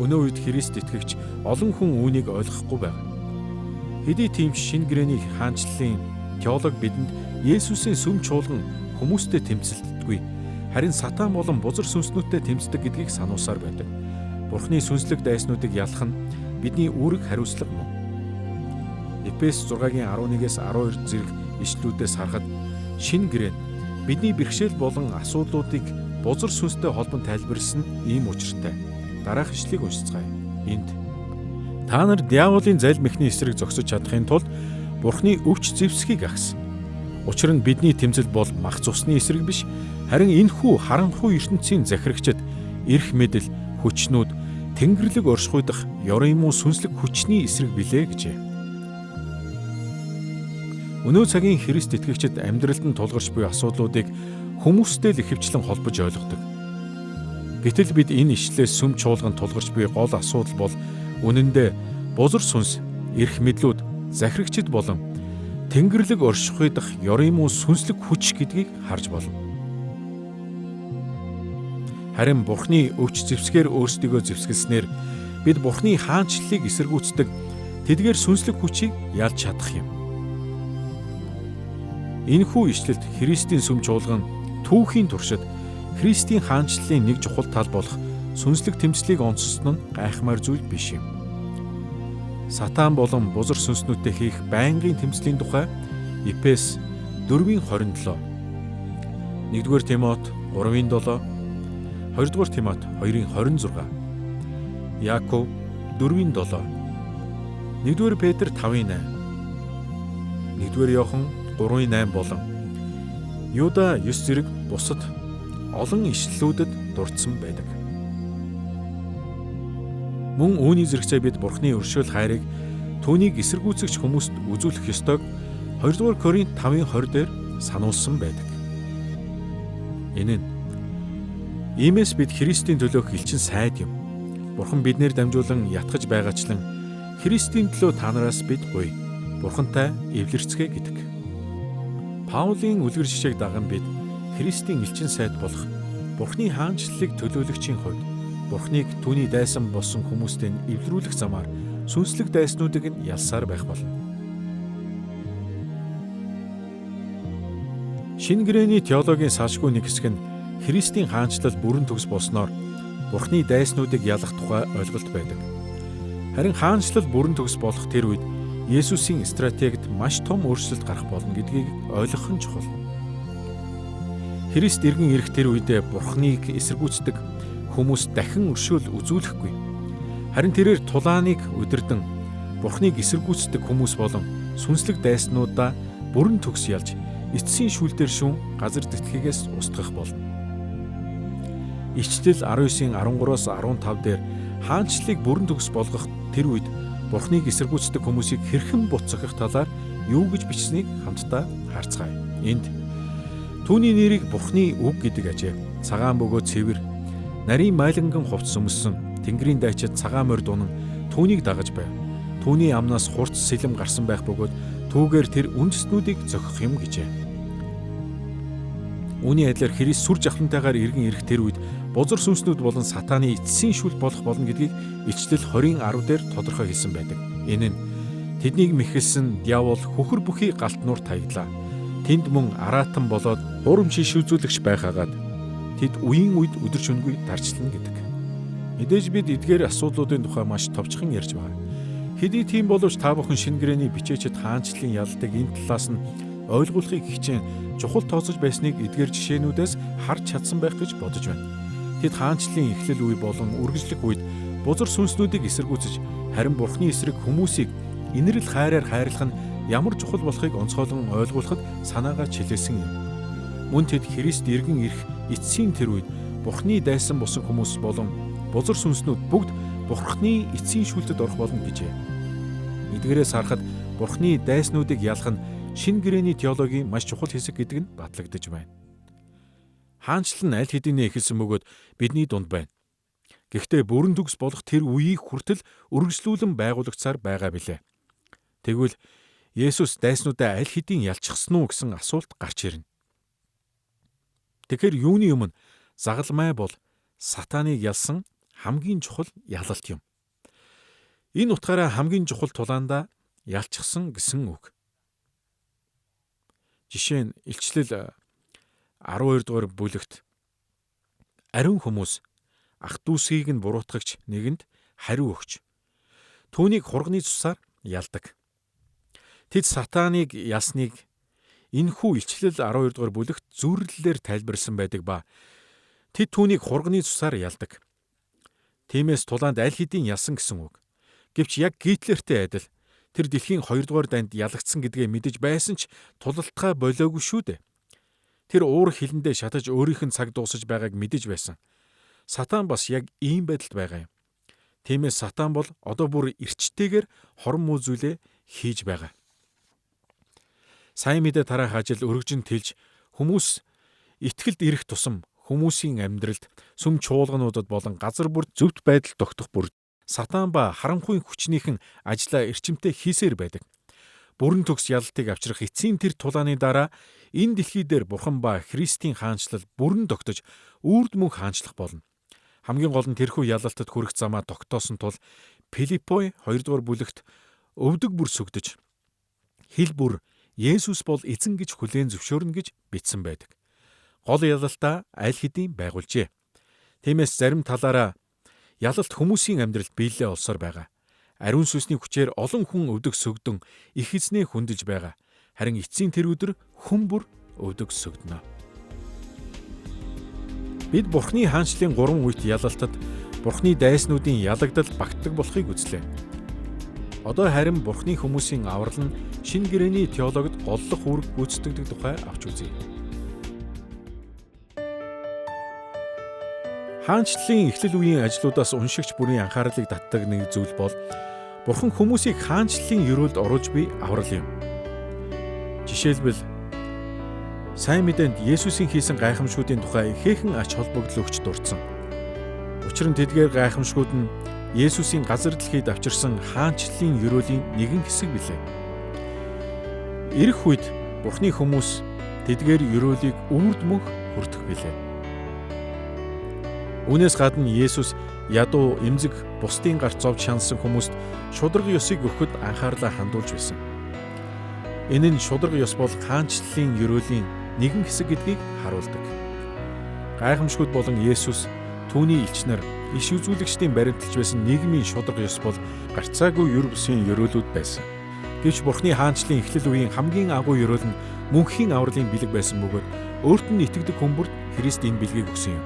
Өнөө үед Христ итгэгч олон хүн үүнийг ойлгохгүй байна. Хэдий тийм шинэ гэрээний хаанчлалын теолог бидэнд Есүсийн сүм чуулган хүмүүстэй тэмцэлддэггүй, харин Сатан болон бузар сүнснүүдтэй тэмцдэг гэдгийг сануусаар байдаг. Бурхны сүнслэг дайснуудыг ялах нь бидний үүрэг хариуцлага мөн. Эфес 6:11-ээс 12 зэрэг ишлүүдээс харахад шинэ гэрээ бидний бэрхшээл болон асуудлуудыг бузар сүнстэй холбон тайлбарласан ийм учиртай. Дараах ишлэгийг уншицгаая. Энд та нар диаволын заль мэхний эсрэг зогсож чадахын тулд Бурхны өвч зэвсгийг агсан. Учир нь бидний тэмцэл бол мах цусны эсрэг биш, харин энэхүү харанхуй ертөнцийн захирагчид эрх мэдэл, хүчнүүд, тэнгэрлэг оршихуйдах ёрын муу сүнслэг хүчний эсрэг билээ гэжээ. Өнөө цагийн Христ итгэгчид амьдралд нь тулгарч буй асуудлуудыг хүмүүстэй л ихэвчлэн холбож ойлгодог. Гэтэл бид энэ ишлээс сүм чуулганд тулгарч буй гол асуудал бол үнэндээ бузар сүнс, эрх мэдлүүд, захирагчид болон тэнгэрлэг оршихуйдах ёрын муу сүнслэг хүч гэдгийг харж болно. Харин Бурхны өвч зэвсгээр өөрсдийгөө зэвсгэлснээр бид Бурхны хаанчлалыг эсэргүүцдэг тэдгээр сүнслэг хүчийг ялж чадах юм. Энэхүү ишлэлд Христийн сүм чуулган түүхийн туршид Христийн хаанчлалын нэг чухал тал болох сүнслэг тэмцлийг онцлсон нь гайхмаар зүйл биш юм. Сатан болон бузар сүнснүүдэд хийх байнгын тэмцлийн тухай Эфес 4:27, 1-р Тимот 3:7, 2-р Тимот 2:26, Яаков 4:7, 1-р Петр 5:8, 1-р Иохан 3:8 болон Юда 9 зэрэг бусад олон ишлэлүүдэд дурдсан байдаг. Мөн үүний зэрэгцээ бид Бурхны өршөөл хайрыг түүнийг эсэргүүцэгч хүмүүст үзүүлэх ёстойг 2-р Коринт 5:20 дээр сануулсан байдаг. Энэ нь иймээс бид Христийн төлөөх элчин сайд юм. Бурхан биднээр дамжуулан ятгах байгаачлан Христийн төлөө та нараас бид гуй. Бурхантай эвлэрцгээ гэдэг. Паулийн үлгэр жишээг даган бид Христийн элчин сайд болох Бурхны хаанчлалыг төлөөлөгчийн хувьд Бурхныг түүний дайсан болсон хүмүүстэй эвлэрүүлэх замаар сүнслэг дайснуудыг нь ялсаар байх болно. Шинэ гэрээний теологийн салшгүй нэг хэсэг нь Христийн хаанчлал бүрэн төгс болсноор Бурхны дайснуудыг ялах тухай ойлголт байдаг. Харин хаанчлал бүрэн төгс болох тэр үед Есүсийн стратегид маш том өөрчлөлт гарах болно гэдгийг ойлгох нь чухал. Христ иргэн ирэх тэр үедээ Бурхныг эсэргүүцдэг хүмүүс дахин өршөөл үзүүлэхгүй. Харин тэрээр тулааныг удирдан Бурхныг эсэргүүцдэг хүмүүс болон сүнслэг дайснуудаа бүрэн төгс ялж эцсийн шүүлтээр шүүн газар зүтгхийгээс устгах болно. Ичлэл 19:13-аас 15 дээр хаанчлалыг бүрэн төгс болгох тэр үед Бурхныг эсэргүүцдэг хүмүүсийг хэрхэн буцсахих талаар юу гэж бичсэнийг хамтдаа харцгаая. Энд түүний нэрийг Бурхны үг гэдэг ажээ. Цагаан бөгөөд цэвэр, нарийн майланган хувцс өмссөн тэнгэрийн дайчид цагаан морь дунан түүнийг дагаж байв. Түүний амнаас хурц сэлэм гарсан байх бөгөөд түүгээр тэр үндэстнүүдийг зохих юм гэжээ. Үүний адилаар Христ сүр жавхлантайгаар иргэн ирэх тэр үед бузар сүнснүүд болон сатааны эцсийн шүлт болох болно гэдгийг Ичлэл 20:10 дээр тодорхой хэлсэн байдаг. Энэ нь тэднийг мэхэлсэн диавол хөхөр бүхий галтнуур таяглаа. Тэнд мөн араатан болоод хурамч шивзүүлэгч байхаагаад тэд үеийн үед өдөр шөнөгүй дарчлана гэдэг. Мэдээж бид эдгээр асуудлуудын тухай маш товчхон ярьж байгаа. Хэдий тийм боловч та бүхэн шинэ гэрээний бичээчэд хаанчлалын ялалтыг энэ талаас нь ойлгуулахыг хичээн чухал тооцож байсныг эдгээр жишээнүүдээс харж чадсан байх гэж бодож байна. Тэд хаанчлалын эхлэл үе болон үргэлжлэх үед бузар сүнснүүдийг эсэргүүцэж харин Бурхны эсрэг хүмүүсийг инэрл хайраар хайрлах нь ямар чухал болохыг онцгойлон ойлгуулахад санаагаа чилээсэн юм. Мөн тэд Христ иргэн ирэх эцсийн тэр үед Бурхны дайсан бусан хүмүүс болон бузар сүнснүүд бүгд Бурхны эцсийн шүлтэд орох болно гэжээ. Эдгээрээс харахад Бурхны дайснуудыг ялах нь шинэ гэрээний теологийн маш чухал хэсэг гэдэг нь батлагдаж байна. Хаанчлал нь аль хэдийнэ эхэлсэн бөгөөд бидний дунд байна. Гэхдээ бүрэн төгс болох тэр үеийг хүртэл үргэлжлүүлэн байгуулагдсаар байгаа билээ. Тэгвэл Есүс дайснуудаа аль хэдийн ялчихсан уу гэсэн асуулт гарч ирнэ. Тэгэхээр юуны өмнө загалмай бол сатаныг ялсан хамгийн чухал ялалт юм. Энэ утгаараа хамгийн чухал тулаандаа ялчихсан гэсэн үг. Жишээ нь Илчлэл 12 дугаар бүлэгт ариун хүмүүс ах дүүсгийг нь буруутгагч нэгэнд хариу өгч түүнийг хурганы цусаар ялдаг. Тэд сатаныг ялсныг энэхүү Илчлэл 12 дугаар бүлэгт зүрлэлээр тайлбарлсан байдаг ба тэд түүнийг хурганы цусаар ялдаг. Тиймээс тулаанд аль хэдийн ялсан гэсэн үг. Гэвч яг Гитлертэй адил тэр дэлхийн 2 дугаар дайнд ялагдсан гэдгээ мэдэж байсан ч тулалтгаа болоогүй шүү дээ. Тэр уур хилэндээ шатаж өөрийнх нь цаг дуусаж байгааг мэдэж байсан. Сатан бас яг ийм байдалд байгаа юм. Тиймээс сатан бол одоо бүр эрчтэйгээр хорон муу зүйлээ хийж байгаа. Сайн мэдээ тараах ажил өргөжин тэлж хүмүүс итгэлд ирэх тусам хүмүүсийн амьдралд сүм чуулгануудад болон газар бүрт зөвхт байдал тогтох бүр сатан ба харанхуйн хүчнийхэн ажлаа эрчимтэй хийсээр байдаг. Бүрэн төгс ялалтыг авчрах эцсийн тэр тулааны дараа энэ дэлхий дээр Бурхан ба Христийн хаанчлал бүрэн тогтож үрд мөнх хаанчлах болно. Хамгийн гол нь тэрхүү ялалтад хүрэх замаа тогтоосон тул Филиппой 2 дугаар бүлэгт өвдөг бүр сүгдэж хил бүр Есүс бол эзэн гэж хүлээн зөвшөөрнө гэж бичсэн байдаг. Гол ялалтаа аль хэдийн байгуулжээ. Тиймээс зарим талаараа ялалт хүмүүсийн амьдралд биелэлээ олсоор байгаа. Ариун сүнсний хүчээр олон хүн өвдөг сөгдөн их эзнээ хүндэж байгаа. Харин эцсийн тэр өдөр хүн бүр өвдөг сөгдөнө. Бид Бурхны хаанчлалын 3 үеит ялалтад Бурхны дайснуудын ялагдал багтдаг болохыг үзлээ. Одоо харин Бурхны хүмүүсийн аврал нь шинэ гэрээний теологид голлох үүрэг гүйцэтгэдэг тухай авч үзье. Хаанчлалын эхлэл үеийн ажлуудаас уншигч бүрийн анхаарлыг татдаг нэг зүйл бол Бурхан хүмүүсийг хаанчлалын ёроолд оруулж буй аврал юм. Жишээлбэл сайн мэдээнд Есүсийн хийсэн гайхамшгуудын тухай ихээхэн ач холбогдол өгч дурдсан. Учир нь тэдгээр гайхамшгууд нь Есүсийн газар дэлхийд авчирсан хаанчлалын ёроолийн нэгэн хэсэг билээ. Ирэх үед Бурхны хүмүүс тэдгээр ёроолыг үрд мөнх хүртэх билээ. Үүнээс гадна Есүс ядуу, эмзэг, бусдын гарт зовж шаналсан хүмүүст шударга ёсыг өгөхөд анхаарлаа хандуулж байсан. Энэ нь шударга ёс бол хаанчлалын ёроолийн нэгэн хэсэг гэдгийг харуулдаг. Гайхамшгууд болон Есүс түүний элчнэр иш үзүүлэгчдийн баримталж байсан нийгмийн шударга ёс бол гарцаагүй ёр бусын ёроолууд байсан. Гэвч Бурхны хаанчлалын эхлэл үеийн хамгийн агуу ёроол нь мөнхийн авралын бэлэг байсан бөгөөд өөрт нь итгэдэг хүмүүст Христ энэ бэлгийг өгсөн юм.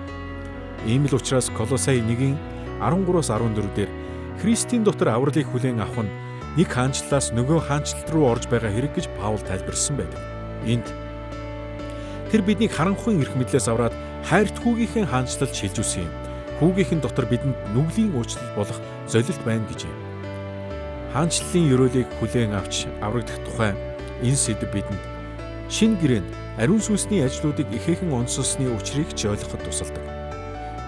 Ийм л учраас Колосай 1:13-14 дээр Христийн дотор авралыг хүлээн авах нь нэг хаанчлалаас нөгөө хаанчлал руу орж байгаа хэрэг гэж Паул тайлбарлсан байдаг. Энд тэр биднийг харанхуйн эрх мэдлээс авраад хайрт хүүгийнхээ хаанчлалд шилжүүлсэн юм. Хүүгийнхэн дотор бидэнд нүглийн уучлал болох золилт байна гэжээ. Хаанчлалын ёроолыг хүлээн авч аврагдах тухай энэ сэдэв бидэнд шинэ гэрээнд ариун сүнсний ажлуудыг ихээхэн онцолсны учрыг ч ойлгоход тусалдаг.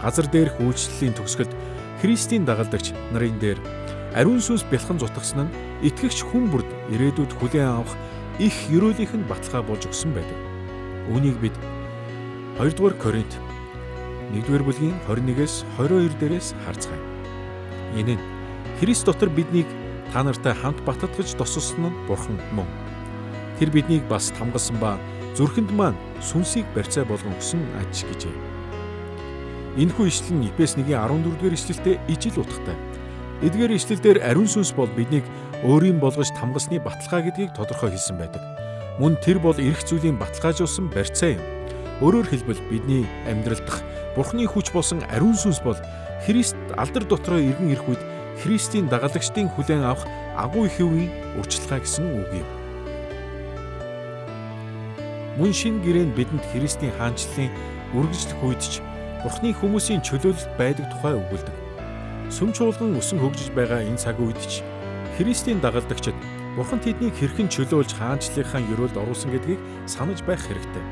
Газар дээрх үйлчлэлийн төгсгөлд Христийн дагалдагч нарын дээр ариун сүнс бэлхэн зутгсан нь итгэгч хүн бүрд ирээдүйд хүлээн авах их ёроолийнх нь баталгаа болж өгсөн байдаг. Үүнийг бид 2-р Коринт 1-р бүлгийн 21-с 22 дээрээс харцгаая. Энэ нь Христ дотор биднийг та нартай хамт баттгаж тосолсон нь Бурхан мөн. Тэр биднийг бас тамгалсан ба зүрхэнд маань сүнсийг барьцаа болгон өгсөн аж гэжээ. Энэхүү ишлэл нь Эфес 1:14-р ишлэлтэй ижил утгатай. Эдгээр ишлэлдэр ариун сүнс бол биднийг өөрийн болгож тамгалсны баталгаа гэдгийг тодорхой хэлсэн байдаг. Мөн тэр бол эрх зүйлийн баталгаажуулсан барьцаа юм. Өөрөөр хэлбэл бидний амьдрал дахь Бурхны хүч болсон ариун сүнс бол Христ алдар дотроо иргэн ирэх үед Христийн дагалдагчдын хүлээн авах агуу их үеийн урьдчилгаа гэсэн үг юм. Мөн шинэ гэрээнд бидэнд Христийн хаанчлалын үргэлжлэх үед ч Бурхны хүмүүсийн чөлөөлөлт байдаг тухай өгүүлдэг. Сүм чуулган өсөн хөгжиж байгаа энэ цаг үед ч Христийн дагалдагчид Бурхан тэднийг хэрхэн чөлөөлж хаанчлалынхаа ёроолд оруулсан гэдгийг санаж байх хэрэгтэй.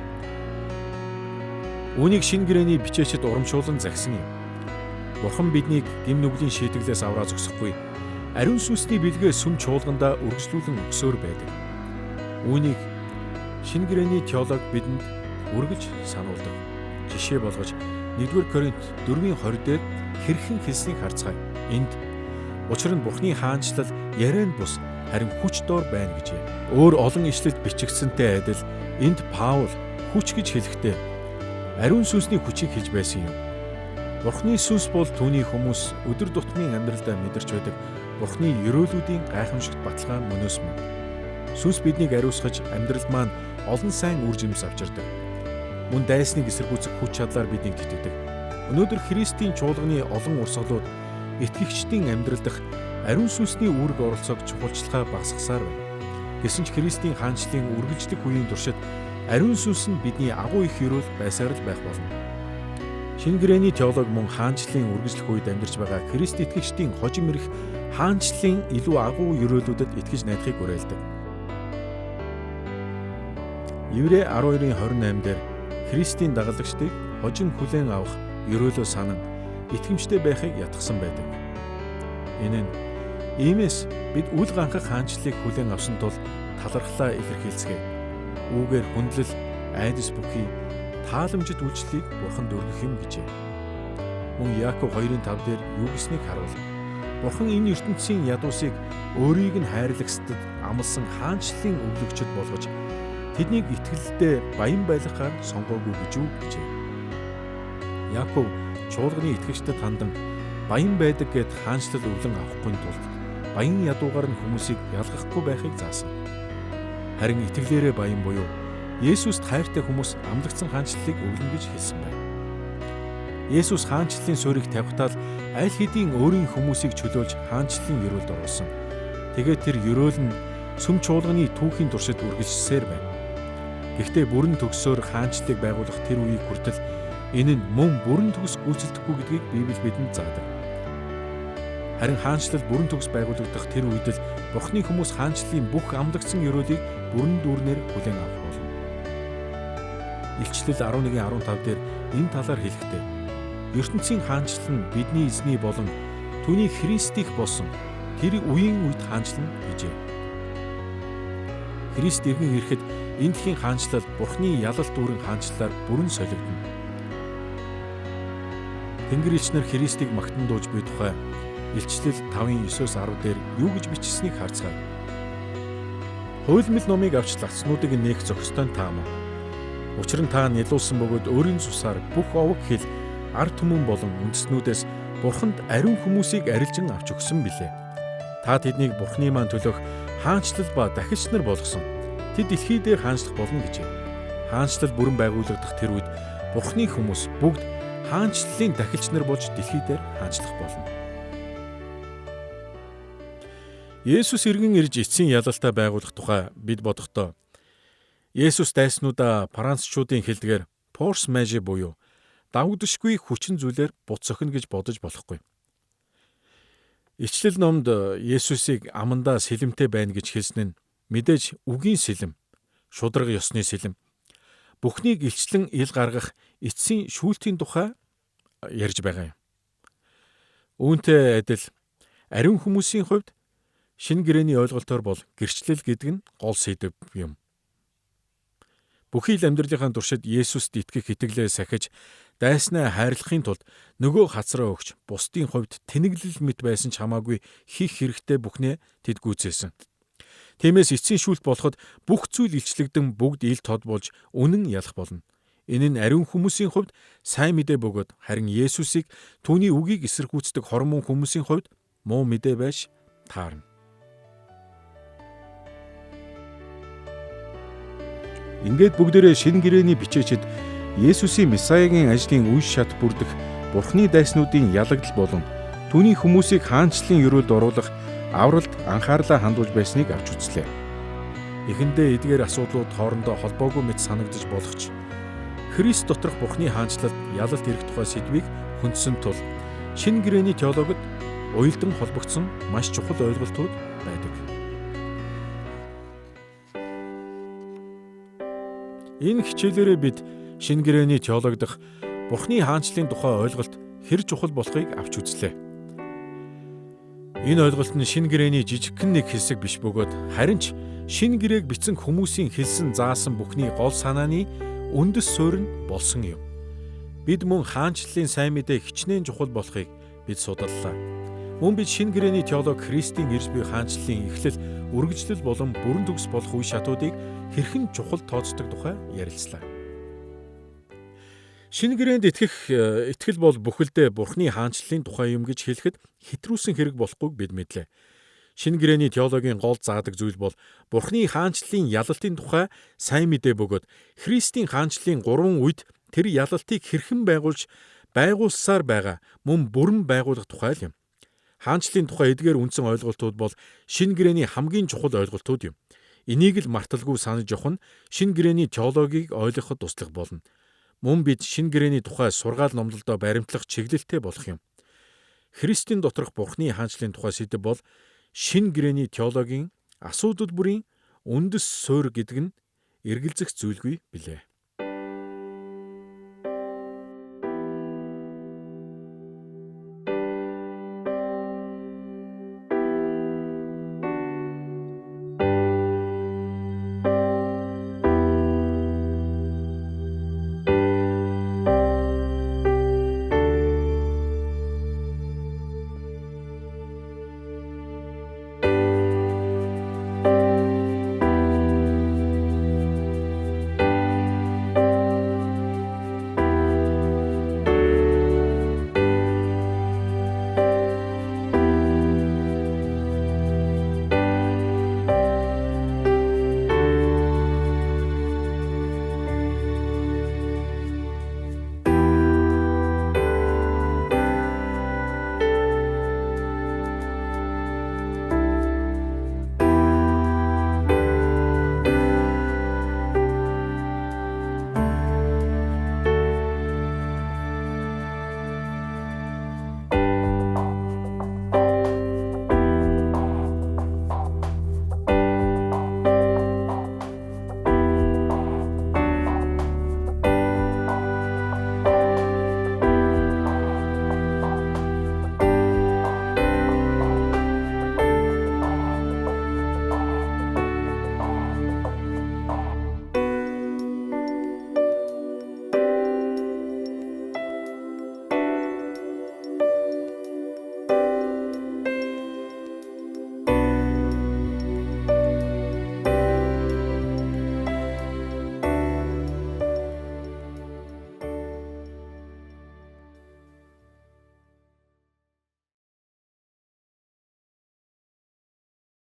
Үүнийг шинэ гэрээний бичээчид урамшуулан загсан юм. Бурхан биднийг гэм нүглийн шийтгэлээс авраа зогсохгүй. Ариун сүнсний бэлгээ сүм чуулгандаа үргэлжлүүлэн өгсөөр байдаг. Үүнийг шинэ гэрээний теолог бидэнд үргэлж сануулдаг. Жишээ болгож 1-р Коринт 4:20 дээр хэрхэн хэлснийг харцгаая. Энд учир нь Бурхны хаанчлал ярианд бус харин хүч доор байна гэжээ. Өөр олон ишлэлд бичигдсэнтэй адил энд Паул хүч гэж хэлэхдээ ариун сүнсний хүчийг хэлж байсан юм. Бурхны сүнс бол түүний хүмүүс өдөр тутмын амьдралдаа мэдэрч байдаг Бурхны ёроолуудын гайхамшигт баталгаа мөнөөс мөн. Сүнс биднийг ариусгаж амьдралд маань олон сайн үр жимс авчирдаг. Мөн дайсныг эсэргүүцэх хүч чадлаар биднийг тэтгэдэг. Өнөөдөр Христийн чуулганы олон урсгалууд итгэгчдийн амьдрал дах ариун сүнсний үүрэг оролцоог чухалчлахаа багасгасаар байна. Гэсэн ч Христийн хаанчлалын үргэлжлэх үеийн туршид ариун сүнс нь бидний агуу их ёроол байсаар л байх болно. Шинэ гэрээний теолог мөн хаанчлалын үргэлжлэх үед амьдарч байгаа Христ итгэгчдийн хожим ирэх хаанчлалын илүү агуу ёроолуудад итгэж найдахыг уриалдаг. Еврей 12:28 дээр Христийн дагалдагчдыг хожим хүлээн авах ёроолоо санан итгэмжтэй байхыг ятгсан байдаг. Энэ нь иймээс бид үл ганхах хаанчлалыг хүлээн авсан тул талархлаа илэрхийлцгээе. Үүгээр хүндлэл, айдас бүхий тааламжит үйлчлэлийг Бурхан дөргөх юм гэжээ. Мөн Яаков 2:5 дээр юу гэснийг харуул. Бурхан энэ ертөнцийн ядуусыг өөрийг нь хайрлагсдад амласан хаанчлалын өвлөгчд болгож тэднийг итгэлдээ баян байлгахаар сонгоогүй гэж үү гэжээ. Яаков чуулганы итгэгчдэд хандан баян байдаг гэд хаанчлал өвлөн авахгүй тулд баян ядуугаар нь хүмүүсийг ялгахгүй байхыг заасан. Харин итгэлээрээ баян буюу Есүст хайртай хүмүүс амлагдсан хаанчлалыг өгнө гэж хэлсэн байна. Есүс хаанчлалын суурийг тавихтаа л аль хэдийн өөрийн хүмүүсийг чөлөөлж хаанчлалын ёроолд оруулсан. Тэгээд тэр ёроол нь сүм чуулганы түүхийн туршид үргэлжсээр байна. Гэхдээ бүрэн төгсөөр хаанчлалыг байгуулах тэр үеийг хүртэл энэ нь мөн бүрэн төгс гүйцэлдэхгүй гэдгийг Библи бидэнд заадаг. Харин хаанчлал бүрэн төгс байгуулагдах тэр үед л Бурхны хүмүүс хаанчлалын бүх амлагдсан ёроолыг бүрэн дүүрнээр хүлээн авах болно. Илчлэл 11:15 дээр энэ талаар хэлэхдээ ертөнцийн хаанчлал нь бидний эзний болон түүний Христийнх болсон тэр үеийн үед хаанчлан гэжээ. Христ иргэн ирэхэд энэ дэлхийн хаанчлал Бурхны ялалт дүүрэн хаанчлалаар бүрэн солигдно. Тэнгэр элчнэр Христийг магтан дууж буй тухай Илчлэл 5:9-10 дээр юу гэж бичсэнийг харцгаая. Хуйлмал номыг авч лацнуудыг нээх зохистой нь таамаг. Учир нь та нялуулсан бөгөөд өөрийн цусаар бүх овог хил ард түмэн болон үндэстнүүдээс Бурханд ариун хүмүүсийг арилжин авч өгсөн билээ. Та тэднийг Бурхны маань төлөөх хаанчлал ба дахилч нар болгосон. Тэд дэлхий дээр хаанчлах болно гэжээ. Хаанчлал бүрэн байгуулагдах тэр үед Бурхны хүмүүс бүгд хаанчлалын дахилч нар болж дэлхий дээр хаанчлах болно. Есүс иргэн ирж эцсийн ялалтаа байгуулах тухай бид бодохдоо Есүс дайснуудаа францчуудын хэлдгээр force majeure буюу давагдшгүй хүчин зүйлээр бут сохино гэж бодож болохгүй. Илчлэл номд Есүсийг амандаа сэлэмтэй байна гэж хэлсэн нь мэдээж үгийн сэлэм, шударга ёсны сэлэм, бүхнийг илчлэн ил гаргах эцсийн шүүлтийн тухай ярьж байгаа юм. Үүнтэй адил ариун хүмүүсийн хувьд шинэ гэрээний ойлголтоор бол гэрчлэл гэдэг нь гол сэдэв юм. Бүхий л амьдралынхаа туршид Есүст итгэх итгэлээ сахиж дайснаа хайрлахын тулд нөгөө хацраа өгч бусдын хувьд тэнэглэл мэт байсан ч хамаагүй хийх хэрэгтэй бүхнээ тэд гүйцээсэн. Тиймээс эцсийн шүүлт болоход бүх зүйл илчлэгдэн бүгд ил тод болж үнэн ялах болно. Энэ нь ариун хүмүүсийн хувьд сайн мэдээ бөгөөд харин Есүсийг түүний үгийг эсэргүүцдэг хормон хүмүүсийн хувьд муу мэдээ байж таарна. Ингээд бүгдээрээ шинэ гэрээний бичээчид Есүсийн Месаягийн ажлын үе шат бүрдэх Бурхны дайснуудын ялагдал болон түүний хүмүүсийг хаанчлалын ёроолд оруулах авралт анхаарлаа хандуулж байсныг авч үзлээ. Эхэндээ эдгээр асуудлууд хоорондоо холбоогүй мэт санагдаж болох ч Христ доторх Бурхны хаанчлалд ялалт ирэх тухай сэдвийг хөндсөн тул шинэ гэрээний теологид уялдан холбогдсон маш чухал ойлголтууд байдаг. Энэ хичээлээрээ бид шинэ гэрээний теологдох Бурхны хаанчлалын тухай ойлголт хэр чухал болохыг авч үзлээ. Энэ ойлголт нь шинэ гэрээний жижигхэн нэг хэсэг биш бөгөөд харин ч шинэ гэрээг бичсэн хүмүүсийн хэлсэн заасан бүхний гол санааны үндэс суурь нь болсон юм. Бид мөн хаанчлалын сайн мэдээ хичнээн чухал болохыг бид судаллаа. Мөн бид шинэ гэрээний теолог Христийн ирж буй хаанчлалын эхлэл, үргэлжлэл болон бүрэн төгс болох үе шатуудыг хэрхэн чухал тооцдог тухай ярилцлаа. Шинэ гэрээнд итгэл бол бүхэлдээ Бурхны хаанчлалын тухай юм гэж хэлэхэд хэтрүүлсэн хэрэг болохгүйг бид мэдлээ. Шинэ гэрээний теологийн гол заадаг зүйл бол Бурхны хаанчлалын ялалтын тухай сайн мэдээ бөгөөд Христийн хаанчлалын 3 үед тэр ялалтыг хэрхэн байгуулсаар байгаа мөн бүрэн байгуулах тухай л юм. Хаанчлалын тухай эдгээр үндсэн ойлголтууд бол шинэ гэрээний хамгийн чухал ойлголтууд юм. Энийг л марталгүй санаж явах нь шинэ гэрээний теологийг ойлгоход туслах болно. Мөн бид шинэ гэрээний тухай сургаал номлолдоо баримтлах чиглэлтэй болох юм. Христийн доторх Бурхны хаанчлалын тухай сэдэв бол шинэ гэрээний теологийн асуудал бүрийн үндэс суурь гэдэг нь эргэлзэх зүйлгүй билээ.